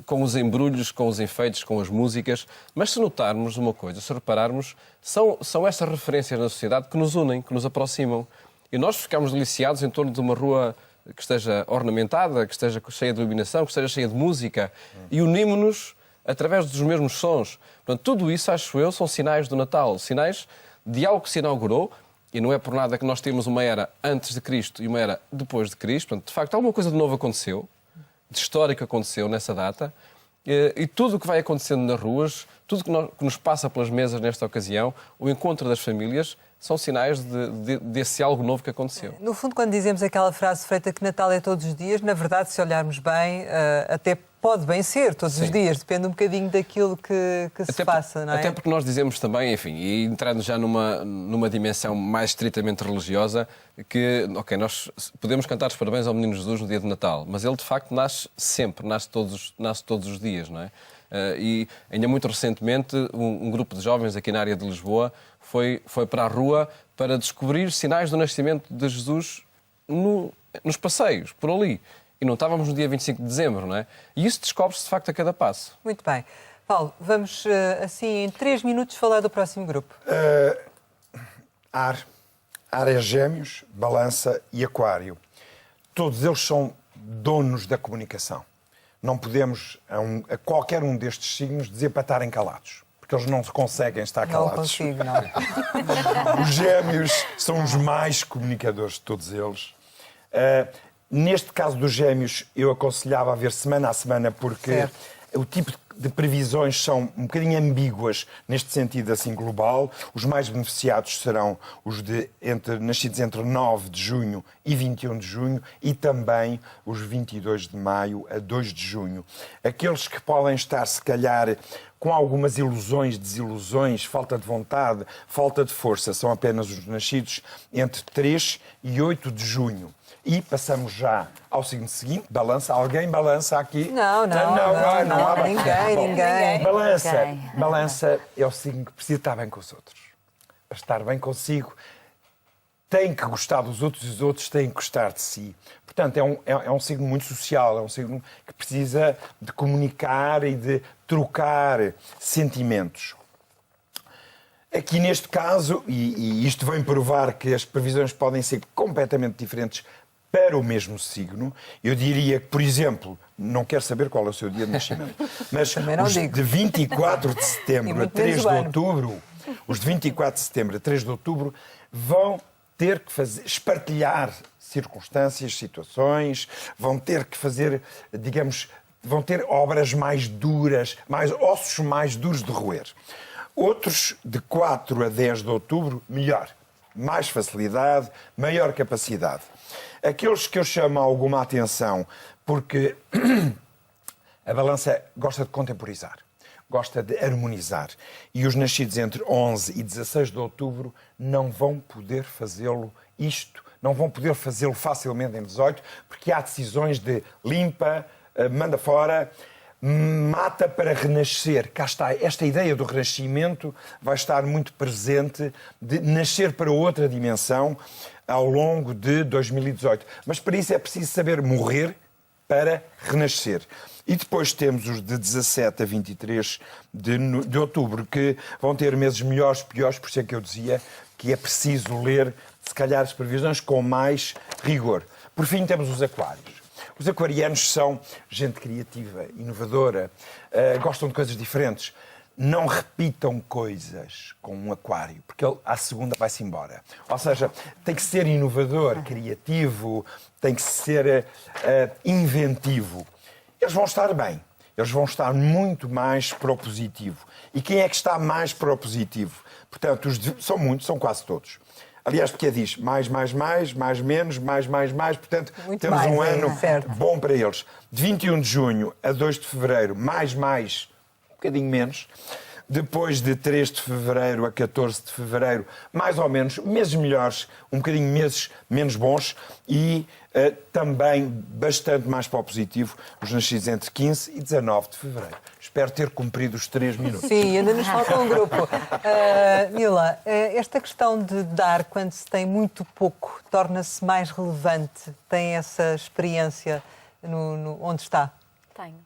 com os embrulhos, com os enfeites, com as músicas, mas se notarmos uma coisa, se repararmos, são estas referências na sociedade que nos unem, que nos aproximam. E nós ficamos deliciados em torno de uma rua que esteja ornamentada, que esteja cheia de iluminação, que esteja cheia de música, e unimos-nos através dos mesmos sons. Portanto, tudo isso, acho eu, são sinais do Natal, sinais de algo que se inaugurou. E não é por nada que nós temos uma era antes de Cristo e uma era depois de Cristo. Portanto, de facto, alguma coisa de novo aconteceu, de histórico aconteceu nessa data. E tudo o que vai acontecendo nas ruas, tudo que nos passa pelas mesas nesta ocasião, o encontro das famílias, são sinais desse algo novo que aconteceu. No fundo, quando dizemos aquela frase feita que Natal é todos os dias, na verdade, se olharmos bem, até pode bem ser todos os dias, depende um bocadinho daquilo que se passa, não é? Até porque nós dizemos também, enfim, e entrando já numa dimensão mais estritamente religiosa, que, ok, nós podemos cantar os parabéns ao Menino Jesus no dia de Natal, mas ele de facto nasce sempre, nasce todos os dias, não é? E ainda muito recentemente um grupo de jovens aqui na área de Lisboa foi para a rua para descobrir sinais do nascimento de Jesus nos passeios, por ali. E não estávamos no dia 25 de dezembro, não é? E isso descobre-se de facto a cada passo. Muito bem. Paulo, vamos assim em 3 minutos falar do próximo grupo. Ar é Gêmeos, Balança e Aquário. Todos eles são donos da comunicação. Não podemos a qualquer um destes signos dizer para estarem calados, porque eles não conseguem estar calados. Não consigo, não. Os Gêmeos são os mais comunicadores de todos eles. Neste caso dos Gêmeos, eu aconselhava a ver semana a semana, porque o tipo de previsões são um bocadinho ambíguas neste sentido assim global. Os mais beneficiados serão os nascidos entre 9 de junho e 21 de junho e também os 22 de maio a 2 de junho. Aqueles que podem estar, se calhar, com algumas ilusões, desilusões, falta de vontade, falta de força, são apenas os nascidos entre 3 e 8 de junho. E passamos já ao signo seguinte, Balança. Alguém balança aqui? Não há ninguém. Balança é o signo que precisa estar bem com os outros. Para estar bem consigo, tem que gostar dos outros e os outros têm que gostar de si. Portanto, é um signo muito social, é um signo que precisa de comunicar e de trocar sentimentos. Aqui neste caso, e isto vem provar que as previsões podem ser completamente diferentes para o mesmo signo, eu diria que, por exemplo, não quero saber qual é o seu dia de nascimento, mas os de 24 de setembro a 3 de outubro, os de 24 de setembro a 3 de outubro vão ter que espartilhar circunstâncias, situações, vão ter que fazer, digamos, vão ter obras mais duras, ossos mais duros de roer. Outros, de 4 a 10 de outubro, melhor. Mais facilidade, maior capacidade. Aqueles que eu chamo alguma atenção, porque a Balança gosta de contemporizar, gosta de harmonizar. E os nascidos entre 11 e 16 de outubro não vão poder fazê-lo não vão poder fazê-lo facilmente em 18, porque há decisões de limpa, manda fora, mata para renascer. Cá está, esta ideia do renascimento vai estar muito presente, de nascer para outra dimensão ao longo de 2018. Mas para isso é preciso saber morrer para renascer. E depois temos os de 17 a 23 de outubro, que vão ter meses melhores, piores, por isso é que eu dizia que é preciso ler, se calhar, as previsões com mais rigor. Por fim, temos os aquários. Os aquarianos são gente criativa, inovadora, gostam de coisas diferentes. Não repitam coisas com um aquário, porque ele, à segunda, vai-se embora. Ou seja, tem que ser inovador, criativo, tem que ser inventivo. Eles vão estar bem, eles vão estar muito mais para o positivo. E quem é que está mais para o positivo? Portanto, são muitos, são quase todos. Aliás, porque diz mais, menos, mais. Portanto, muito temos mais, um ano bom para eles. De 21 de junho a 2 de fevereiro, mais, um bocadinho menos. Depois de 3 de fevereiro a 14 de fevereiro, mais ou menos, meses melhores, um bocadinho meses menos bons. E também bastante mais para o positivo, os nascidos entre 15 e 19 de fevereiro. Espero ter cumprido os 3 minutos. Sim, ainda nos falta um grupo. Mila, esta questão de dar quando se tem muito pouco torna-se mais relevante? Tem essa experiência onde está? Tenho.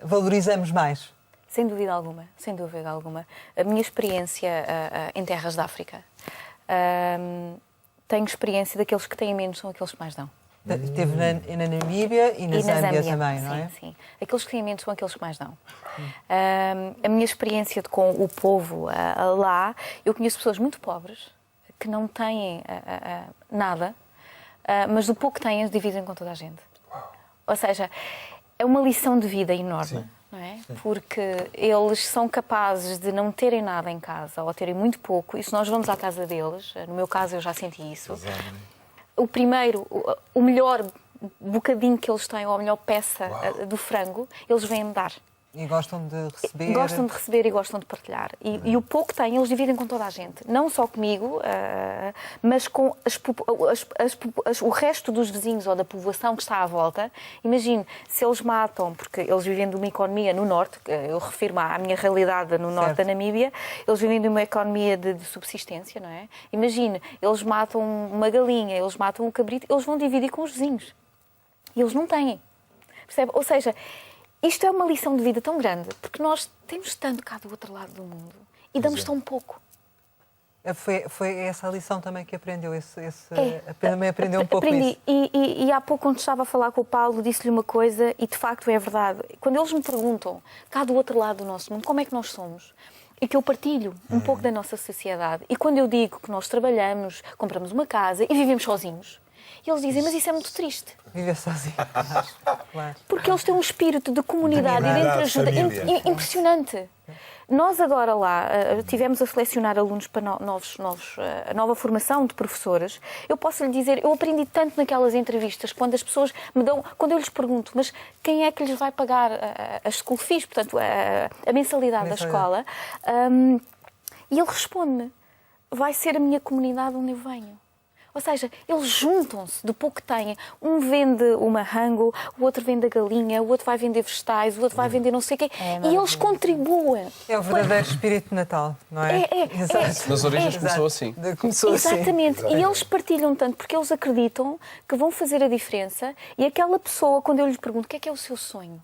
Valorizamos mais? Sem dúvida alguma, sem dúvida alguma. A minha experiência em terras da África, tenho experiência daqueles que têm menos são aqueles que mais dão. Esteve na Namíbia e na Zâmbia também, não é? Sim. Aqueles que têm menos são aqueles que mais dão. A minha experiência com o povo lá, eu conheço pessoas muito pobres que não têm nada, mas do pouco que têm, dividem com toda a gente. Ou seja, é uma lição de vida enorme. não é? Porque eles são capazes de não terem nada em casa ou terem muito pouco, e se nós vamos à casa deles, no meu caso eu já senti isso, o primeiro, o melhor bocadinho que eles têm, ou a melhor peça do frango, eles vêm dar. E gostam de receber. Gostam de receber e gostam de partilhar. E o pouco que têm, eles dividem com toda a gente. Não só comigo, mas com o resto dos vizinhos ou da povoação que está à volta. Imagine, se eles matam, porque eles vivem de uma economia no norte, eu refiro-me à minha realidade no norte da Namíbia, eles vivem de uma economia de subsistência, não é? Imagine, eles matam uma galinha, eles matam um cabrito, eles vão dividir com os vizinhos. E eles não têm. Percebe? Ou seja, isto é uma lição de vida tão grande, porque nós temos tanto cá do outro lado do mundo e damos tão pouco. Foi essa a lição também que aprendeu, também aprendeu um pouco aprendi. isso. E há pouco, quando estava a falar com o Paulo, disse-lhe uma coisa, e de facto é verdade. Quando eles me perguntam, cá do outro lado do nosso mundo, como é que nós somos? E que eu partilho um pouco da nossa sociedade. E quando eu digo que nós trabalhamos, compramos uma casa e vivemos sozinhos, e eles dizem, mas isso é muito triste. Viver sozinho. Claro. Porque eles têm um espírito de comunidade e de entreajuda impressionante. Nós agora lá tivemos a selecionar alunos para a nova formação de professores. Eu posso lhe dizer, eu aprendi tanto naquelas entrevistas, quando as pessoas me dão, quando eu lhes pergunto, mas quem é que lhes vai pagar as school fees, portanto, a mensalidade da escola? E ele responde-me, vai ser a minha comunidade onde eu venho. Ou seja, eles juntam-se do pouco que têm. Um vende uma rango, o outro vende a galinha, o outro vai vender vegetais, o outro vai vender não sei o quê. E eles contribuem. É o verdadeiro espírito de Natal, não é? Exato. Nas origens começou assim. Exatamente. E eles partilham tanto porque eles acreditam que vão fazer a diferença. E aquela pessoa, quando eu lhes pergunto o que é o seu sonho?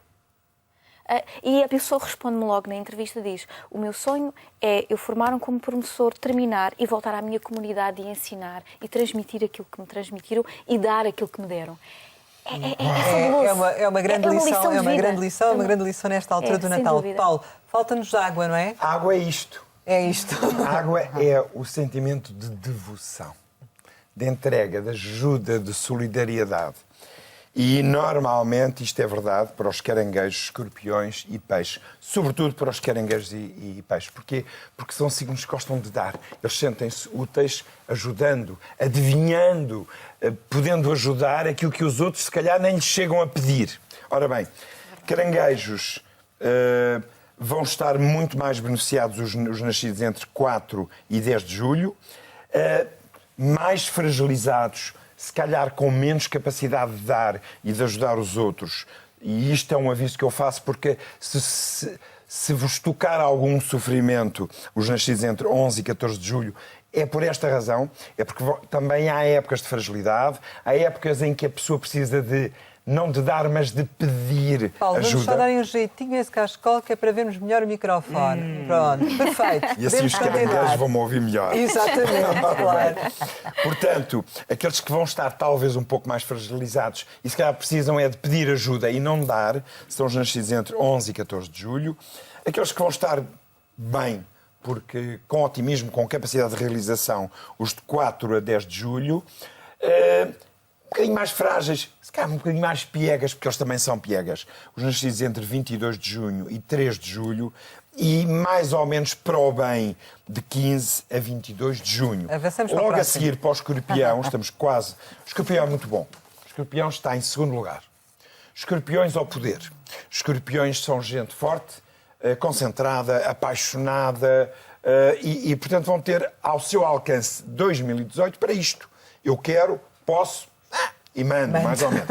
E a pessoa responde-me logo na entrevista, diz, o meu sonho é eu formar-me como professor, terminar e voltar à minha comunidade e ensinar e transmitir aquilo que me transmitiram e dar aquilo que me deram. É uma grande lição, é uma grande lição nesta altura do Natal. Paulo, falta-nos água, não é? A água é isto. É isto. A água é o sentimento de devoção, de entrega, de ajuda, de solidariedade. E, normalmente, isto é verdade para os caranguejos, escorpiões e peixes. Sobretudo para os caranguejos e peixes. Porquê? Porque são signos que gostam de dar. Eles sentem-se úteis, ajudando, adivinhando, podendo ajudar aquilo que os outros, se calhar, nem lhes chegam a pedir. Ora bem, caranguejos vão estar muito mais beneficiados os nascidos entre 4 e 10 de julho, mais fragilizados, se calhar com menos capacidade de dar e de ajudar os outros. E isto é um aviso que eu faço porque se vos tocar algum sofrimento, os nascidos entre 11 e 14 de julho, é por esta razão, é porque também há épocas de fragilidade, há épocas em que a pessoa precisa de, não de dar, mas de pedir Paulo, ajuda. Vamos só dar um jeitinho a esse cascol que é para vermos melhor o microfone. Pronto, perfeito. E assim os caranguejos vão-me ouvir melhor. Exatamente, claro. Portanto, aqueles que vão estar talvez um pouco mais fragilizados e se calhar precisam é de pedir ajuda e não dar, são os nascidos entre 11 e 14 de julho. Aqueles que vão estar bem, porque com otimismo, com capacidade de realização, os de 4 a 10 de julho. Um bocadinho mais frágeis, se calhar um bocadinho mais piegas, porque eles também são piegas. Os nascidos entre 22 de junho e 3 de julho e mais ou menos para o bem de 15 a 22 de junho. Logo a seguir para o escorpião, estamos quase... O escorpião é muito bom. O escorpião está em segundo lugar. Escorpiões ao poder. Escorpiões são gente forte, concentrada, apaixonada e, portanto, vão ter ao seu alcance 2018 para isto. Eu quero, posso... E mando, mais ou menos.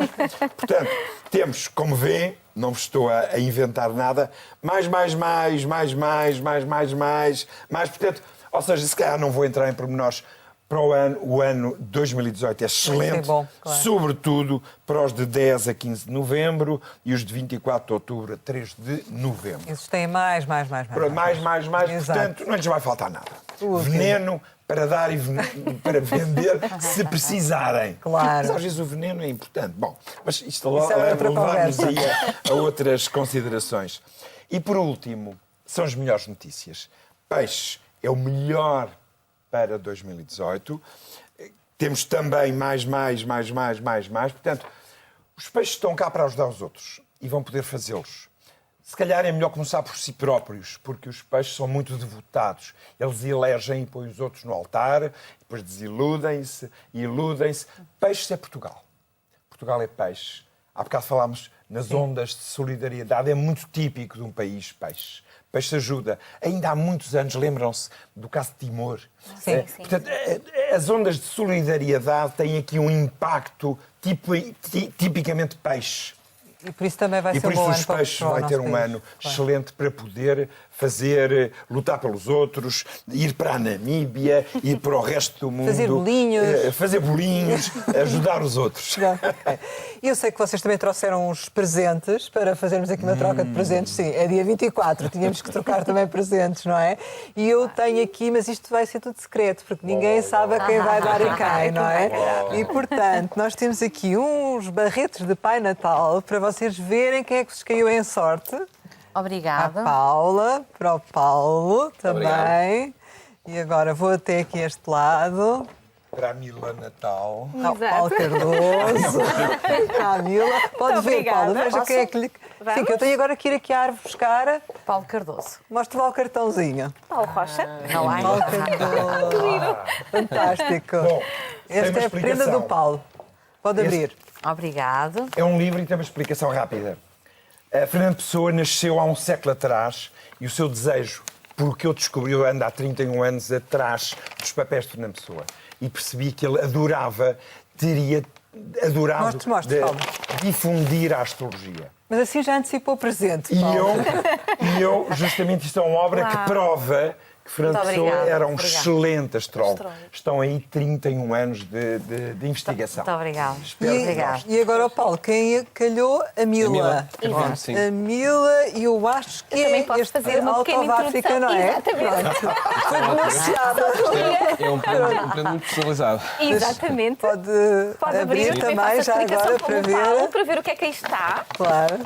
Portanto, temos, como vêem, não vos estou a inventar nada, mais, portanto, ou seja, se calhar não vou entrar em pormenores para o ano 2018 é excelente, bom, claro. Sobretudo para os de 10 a 15 de novembro e os de 24 de outubro a 3 de novembro. Esses têm mais. Portanto, não lhes vai faltar nada. Veneno para dar e para vender, se precisarem. Claro. Mas às vezes o veneno é importante. Bom, mas isto leva-nos aí a outras considerações. E por último, são as melhores notícias. Peixe é o melhor para 2018. Temos também mais. Portanto, os peixes estão cá para ajudar os outros e vão poder fazê-los Se calhar é melhor começar por si próprios, porque os peixes são muito devotados. Eles elegem e põem os outros no altar, depois desiludem-se, iludem-se. Peixes é Portugal. Portugal é peixe. Há bocado falámos nas ondas de solidariedade. É muito típico de um país, peixe. Peixe ajuda. Ainda há muitos anos, lembram-se do caso de Timor. Sim. Portanto, as ondas de solidariedade têm aqui um impacto tipicamente peixe. E por isso também vai E ser por um bom isso ano os para peixes para o vai ter nosso um país. ano Claro. excelente para poder fazer, lutar pelos outros, ir para a Namíbia, ir para o resto do mundo. Fazer bolinhos. Ajudar os outros. E eu sei que vocês também trouxeram uns presentes para fazermos aqui uma troca de presentes. Sim, é dia 24, tínhamos que trocar também presentes, não é? E eu tenho aqui, mas isto vai ser tudo secreto, porque ninguém sabe a quem vai dar a quem, não é? E, portanto, nós temos aqui uns barretes de Pai Natal para vocês verem quem é que vos caiu em sorte. A Obrigada. Paula, para o Paulo também. Obrigado. E agora vou até aqui este lado. Para a Mila Natal. Ao Paulo Cardoso. À Mila. Pode ver, obrigada. Paulo. Veja quem é que lhe... Sim, que eu tenho agora que ir aqui à árvore buscar. Paulo Cardoso. Mostra lá o cartãozinho. Paulo Rocha. Não há. Paulo Cardoso. Fantástico. Bom, tem Esta uma é a prenda explicação. do Paulo. Pode abrir. Obrigado. É um livro e tem uma explicação rápida. A Fernando Pessoa nasceu há um século atrás e o seu desejo, pelo que eu descobri, eu ando há 31 anos atrás dos papéis de Fernando Pessoa e percebi que ele adorava, teria adorado Mostre, Paulo. difundir a astrologia. Mas assim já antecipou o presente, E Paulo. eu, justamente, isto é uma obra que prova que Fernando Muito Pessoa obrigada. era um Obrigada. excelente astrólogo. Estão aí 31 anos de investigação. Muito obrigada. Espero que Obrigada. gostem. E agora o Paulo, quem calhou? A Mila. Mila, sim. A Mila, e eu acho que Eu também é posso este fazer uma Out pequena of Africa, introdução. não é? Exatamente. Pronto. Foi denunciada. É um prêmio muito personalizado. Exatamente. Pode abrir também também, faço a já explicação agora, como para o Paulo, ver. para ver o que é que aí está. Claro.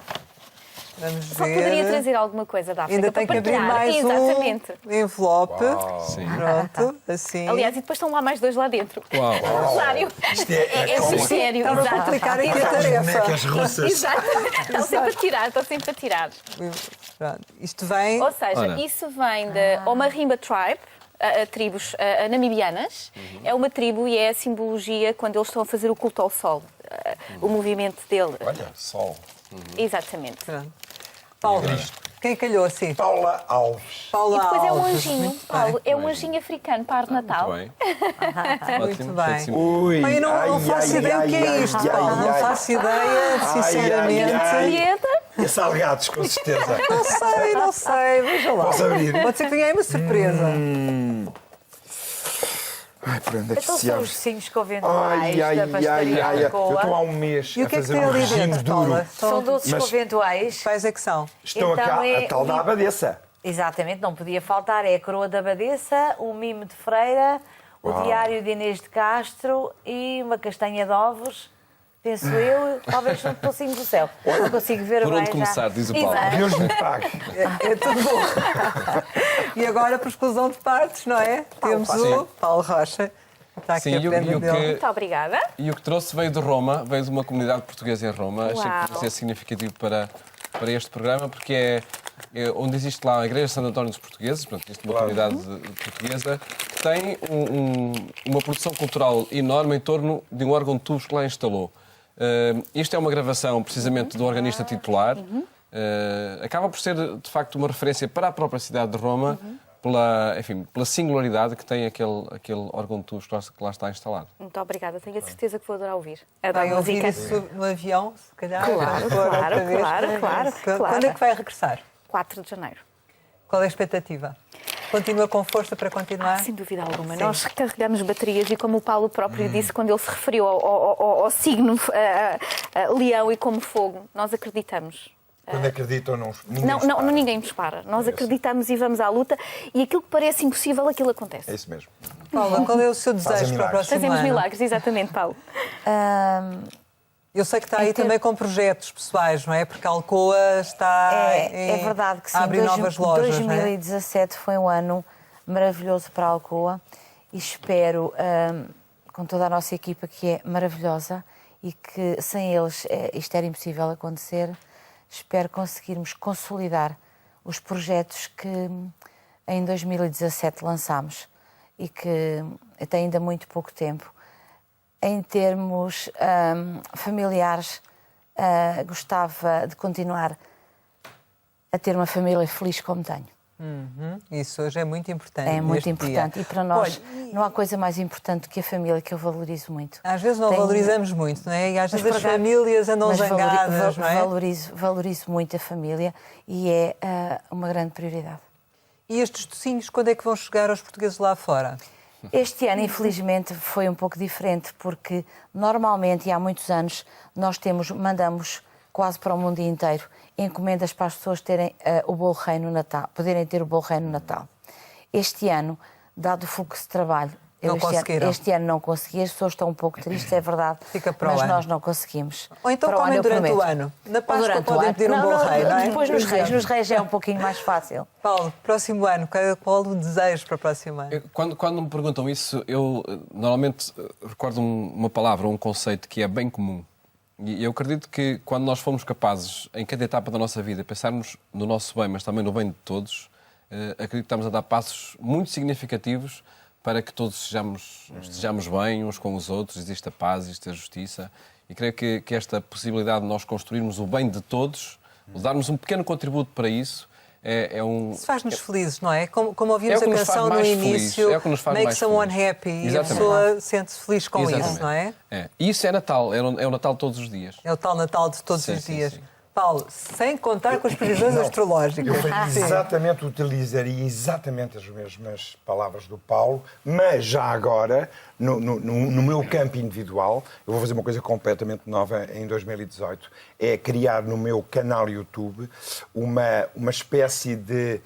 Vamos Só ver. poderia trazer alguma coisa da África Ainda para tem que abrir partilhar. mais Exatamente. um envelope. Sim. Pronto, assim. Aliás, e depois estão lá mais dois lá dentro. Uau. Sério. Isto É como muito sério. Estava a Exato. complicar aqui a as tarefa. bonecas russas. Exatamente. Estão sempre a tirar, estão sempre a tirar. Pronto. Isto vem. Ou seja, Olha. isso vem da Omarimba Tribe, tribos namibianas. É uma tribo e é a simbologia quando eles estão a fazer o culto ao sol. O movimento dele. Olha, sol. Exatamente. Pronto. Paulo, quem calhou assim? Paula Alves. Paula E depois é um Alves. anjinho, Muito Paulo. bem. É um anjinho africano para a de Natal. Muito bem. Muito Ótimo, bem. ótimo. Ui, Bem, eu não faço ideia o que é isto, Paulo. Não faço ideia, sinceramente. Dieta. E salgados, com certeza. Não sei, veja lá. Posso abrir? Pode ser que tenha aí uma surpresa. Ai, por onde é que Então se são abre? os sims conventuais Ai, ai, da ai, pastelaria ai. Eu Alcoa. estou há um mês E o a que é que fazer tem um ali regime dentro, duro. Paula? São doces Mas- conventuais. Quais é que são? Estão Então cá é a tal da o- abadesa. Exatamente, não podia faltar. É a Coroa da Abadesa, o Mimo de Freira, o Diário de Inês de Castro e uma castanha de ovos. Penso eu, talvez um tocinho do céu. Não consigo ver Por bem onde começar, diz o Paulo. Exato. Deus me pague. É tudo bom. E agora, por exclusão de partes, não é? Temos o Paulo Rocha. Está aqui Sim, a e o prenda dele. que, Muito obrigada. e o que trouxe veio de Roma, veio de uma comunidade portuguesa em Roma. Achei que Uau. podia ser significativo para este programa, porque é onde existe lá a Igreja de Santo António dos Portugueses, portanto, existe uma comunidade portuguesa, que tem uma produção cultural enorme em torno de um órgão de tubos que lá instalou. Isto é uma gravação, precisamente, do organista titular. Acaba por ser, de facto, uma referência para a própria cidade de Roma, pela singularidade que tem aquele órgão de tubos que lá está instalado. Muito obrigada. Tenho a certeza que vou adorar ouvir. Vai Adoro ouvir música. isso no avião, se calhar. Claro, para outra claro, vez. claro. Quando é que vai regressar? 4 de janeiro. Qual é a expectativa? Continua com força para continuar? Sem dúvida alguma. Sim. Nós recarregamos baterias e, como o Paulo próprio disse, quando ele se referiu ao signo leão e como fogo, nós acreditamos. Quando acreditam, não. Ninguém nos para. Nós acreditamos e vamos à luta e aquilo que parece impossível, aquilo acontece. É isso mesmo. Paula, qual é o seu desejo para o milagres. próximo Fazemos ano? milagres, exatamente, Paulo. Eu sei que está aí também com projetos pessoais, não é? Porque a Alcoa está É verdade que sim. a abrir novas lojas, não é? 2017 foi um ano maravilhoso para a Alcoa e espero, com toda a nossa equipa que é maravilhosa e que sem eles isto era impossível acontecer, espero conseguirmos consolidar os projetos que em 2017 lançámos e que tem ainda muito pouco tempo. Em termos familiares, gostava de continuar a ter uma família feliz como tenho. Isso hoje é muito importante. É muito importante. Dia. E para nós não há coisa mais importante do que a família, que eu valorizo muito. Às vezes não valorizamos muito, não é? E às vezes as famílias andam zangadas, não é? Valorizo muito a família e é uma grande prioridade. E estes docinhos, quando é que vão chegar aos portugueses lá fora? Este ano, infelizmente, foi um pouco diferente, porque normalmente, e há muitos anos, nós mandamos quase para o mundo inteiro encomendas para as pessoas terem o bolo rei no Natal, poderem ter o bolo rei no Natal. Este ano, dado o fluxo de trabalho, este ano não consegui, as pessoas estão um pouco tristes, é verdade, mas nós não conseguimos. Ou então comem durante o ano. Na Páscoa podem pedir um bolo rei, não é? Depois nos reis é um pouquinho mais fácil. Paulo, próximo ano, qual o desejo para o próximo ano? Quando me perguntam isso, eu normalmente recordo uma palavra, um conceito que é bem comum. E eu acredito que quando nós formos capazes, em cada etapa da nossa vida, pensarmos no nosso bem, mas também no bem de todos, acredito que estamos a dar passos muito significativos para que todos estejamos bem uns com os outros, exista paz, exista justiça. E creio que esta possibilidade de nós construirmos o bem de todos, darmos um pequeno contributo para isso, Isso faz-nos felizes, não é? Como ouvimos a canção no início, Make Someone Happy, e a pessoa sente-se feliz com isso, não é? E isso é Natal, é o Natal todos os dias. É o tal Natal de todos os dias. Sim. Paulo, sem contar com as previsões astrológicas. Eu utilizaria exatamente as mesmas palavras do Paulo, mas já agora, no meu campo individual, eu vou fazer uma coisa completamente nova em 2018, é criar no meu canal YouTube uma espécie de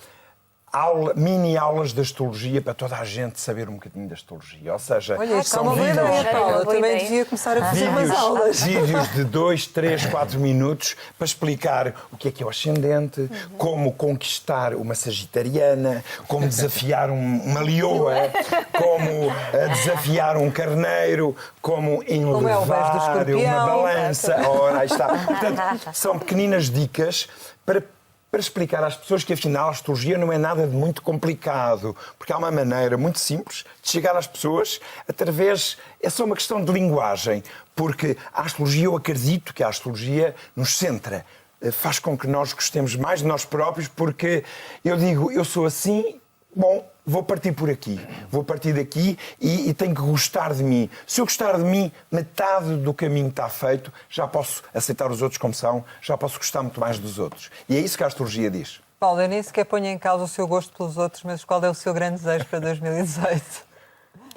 mini aulas de astrologia para toda a gente saber um bocadinho da astrologia. Ou seja, são vídeos, Paulo, também devia começar a fazer umas aulas. Vídeos de 2, 3, 4 minutos para explicar o que é o ascendente, como conquistar uma sagitariana, como desafiar uma leoa, como desafiar um carneiro, como enlevar uma balança. Ora, aí está. Portanto, são pequeninas dicas para explicar às pessoas que, afinal, a astrologia não é nada de muito complicado, porque há uma maneira muito simples de chegar às pessoas através... É só uma questão de linguagem, porque a astrologia, eu acredito que a astrologia nos centra, faz com que nós gostemos mais de nós próprios, porque eu digo, eu sou assim, bom, vou partir por aqui, vou partir daqui e tenho que gostar de mim. Se eu gostar de mim, metade do caminho está feito, já posso aceitar os outros como são, já posso gostar muito mais dos outros. E é isso que a astrologia diz. Paulo, eu nem sequer ponho em causa o seu gosto pelos outros, mas qual é o seu grande desejo para 2018?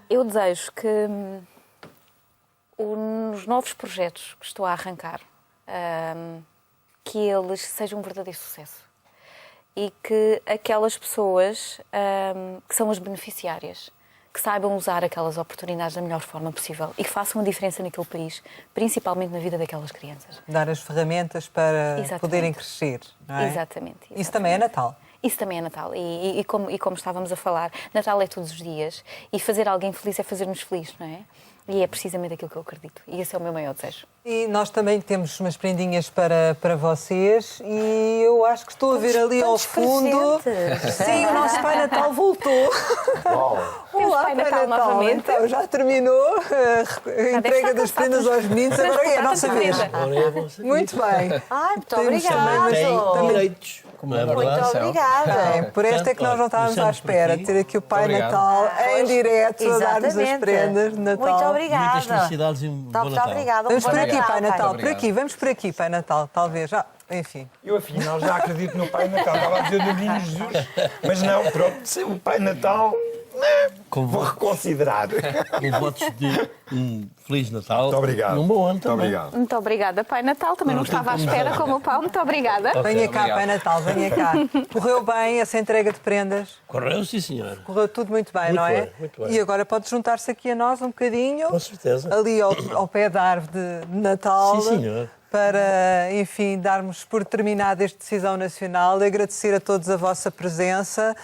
Eu desejo que os novos projetos que estou a arrancar, que eles sejam um verdadeiro sucesso. E que aquelas pessoas que são as beneficiárias, que saibam usar aquelas oportunidades da melhor forma possível e que façam a diferença naquele país, principalmente na vida daquelas crianças. Dar as ferramentas para poderem crescer, não é? Exatamente. Isso também é Natal. Isso também é Natal. E como estávamos a falar, Natal é todos os dias e fazer alguém feliz é fazer-nos felizes, não é? E é precisamente aquilo que eu acredito. E esse é o meu maior desejo. E nós também temos umas prendinhas para vocês e eu acho que estou a ver ali ao fundo... Sim, o nosso Pai Natal voltou. Olá, Pai Natal novamente. Então, já terminou a entrega das prendas aos meninos, agora é a nossa vez. Muito bem. Ai, muito obrigada. Tem direitos. Como é verdade. Muito obrigada. Por esta é que nós não estávamos à espera, de ter aqui o Pai Natal em direto a dar-nos as prendas de Natal. Muito obrigada. Muitas felicidades e um bom Natal. Obrigada. Vamos por aqui, Pai Natal, por aqui, vamos por aqui, Pai Natal, talvez. Enfim. Eu, afinal, já acredito no Pai Natal. Estava a dizer do Menino Jesus, mas não, pronto, o Pai Natal... Vou reconsiderar. Com votos de um Feliz Natal. Muito obrigado. Um bom ano muito também. Obrigado. Muito obrigada, Pai Natal. Também não estava à espera como o Paulo. Muito obrigada. Venha cá, Pai Natal, venha cá. Correu bem essa entrega de prendas? Correu, sim, senhora. Correu tudo muito bem, muito não é? bem, muito bem. E agora pode juntar-se aqui a nós um bocadinho. Com certeza. Ali ao pé da árvore de Natal. Sim, senhor. Para, enfim, darmos por terminada esta decisão nacional, agradecer a todos a vossa presença,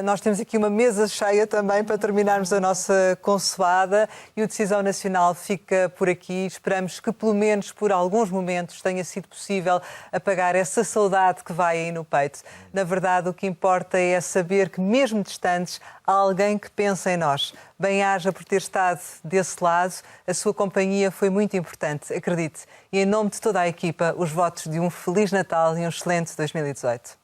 Nós temos aqui uma mesa cheia também para terminarmos a nossa consoada e o Decisão Nacional fica por aqui. Esperamos que, pelo menos por alguns momentos, tenha sido possível apagar essa saudade que vai aí no peito. Na verdade, o que importa é saber que, mesmo distantes, há alguém que pensa em nós. Bem-aja por ter estado desse lado. A sua companhia foi muito importante, acredite. E em nome de toda a equipa, os votos de um Feliz Natal e um excelente 2018.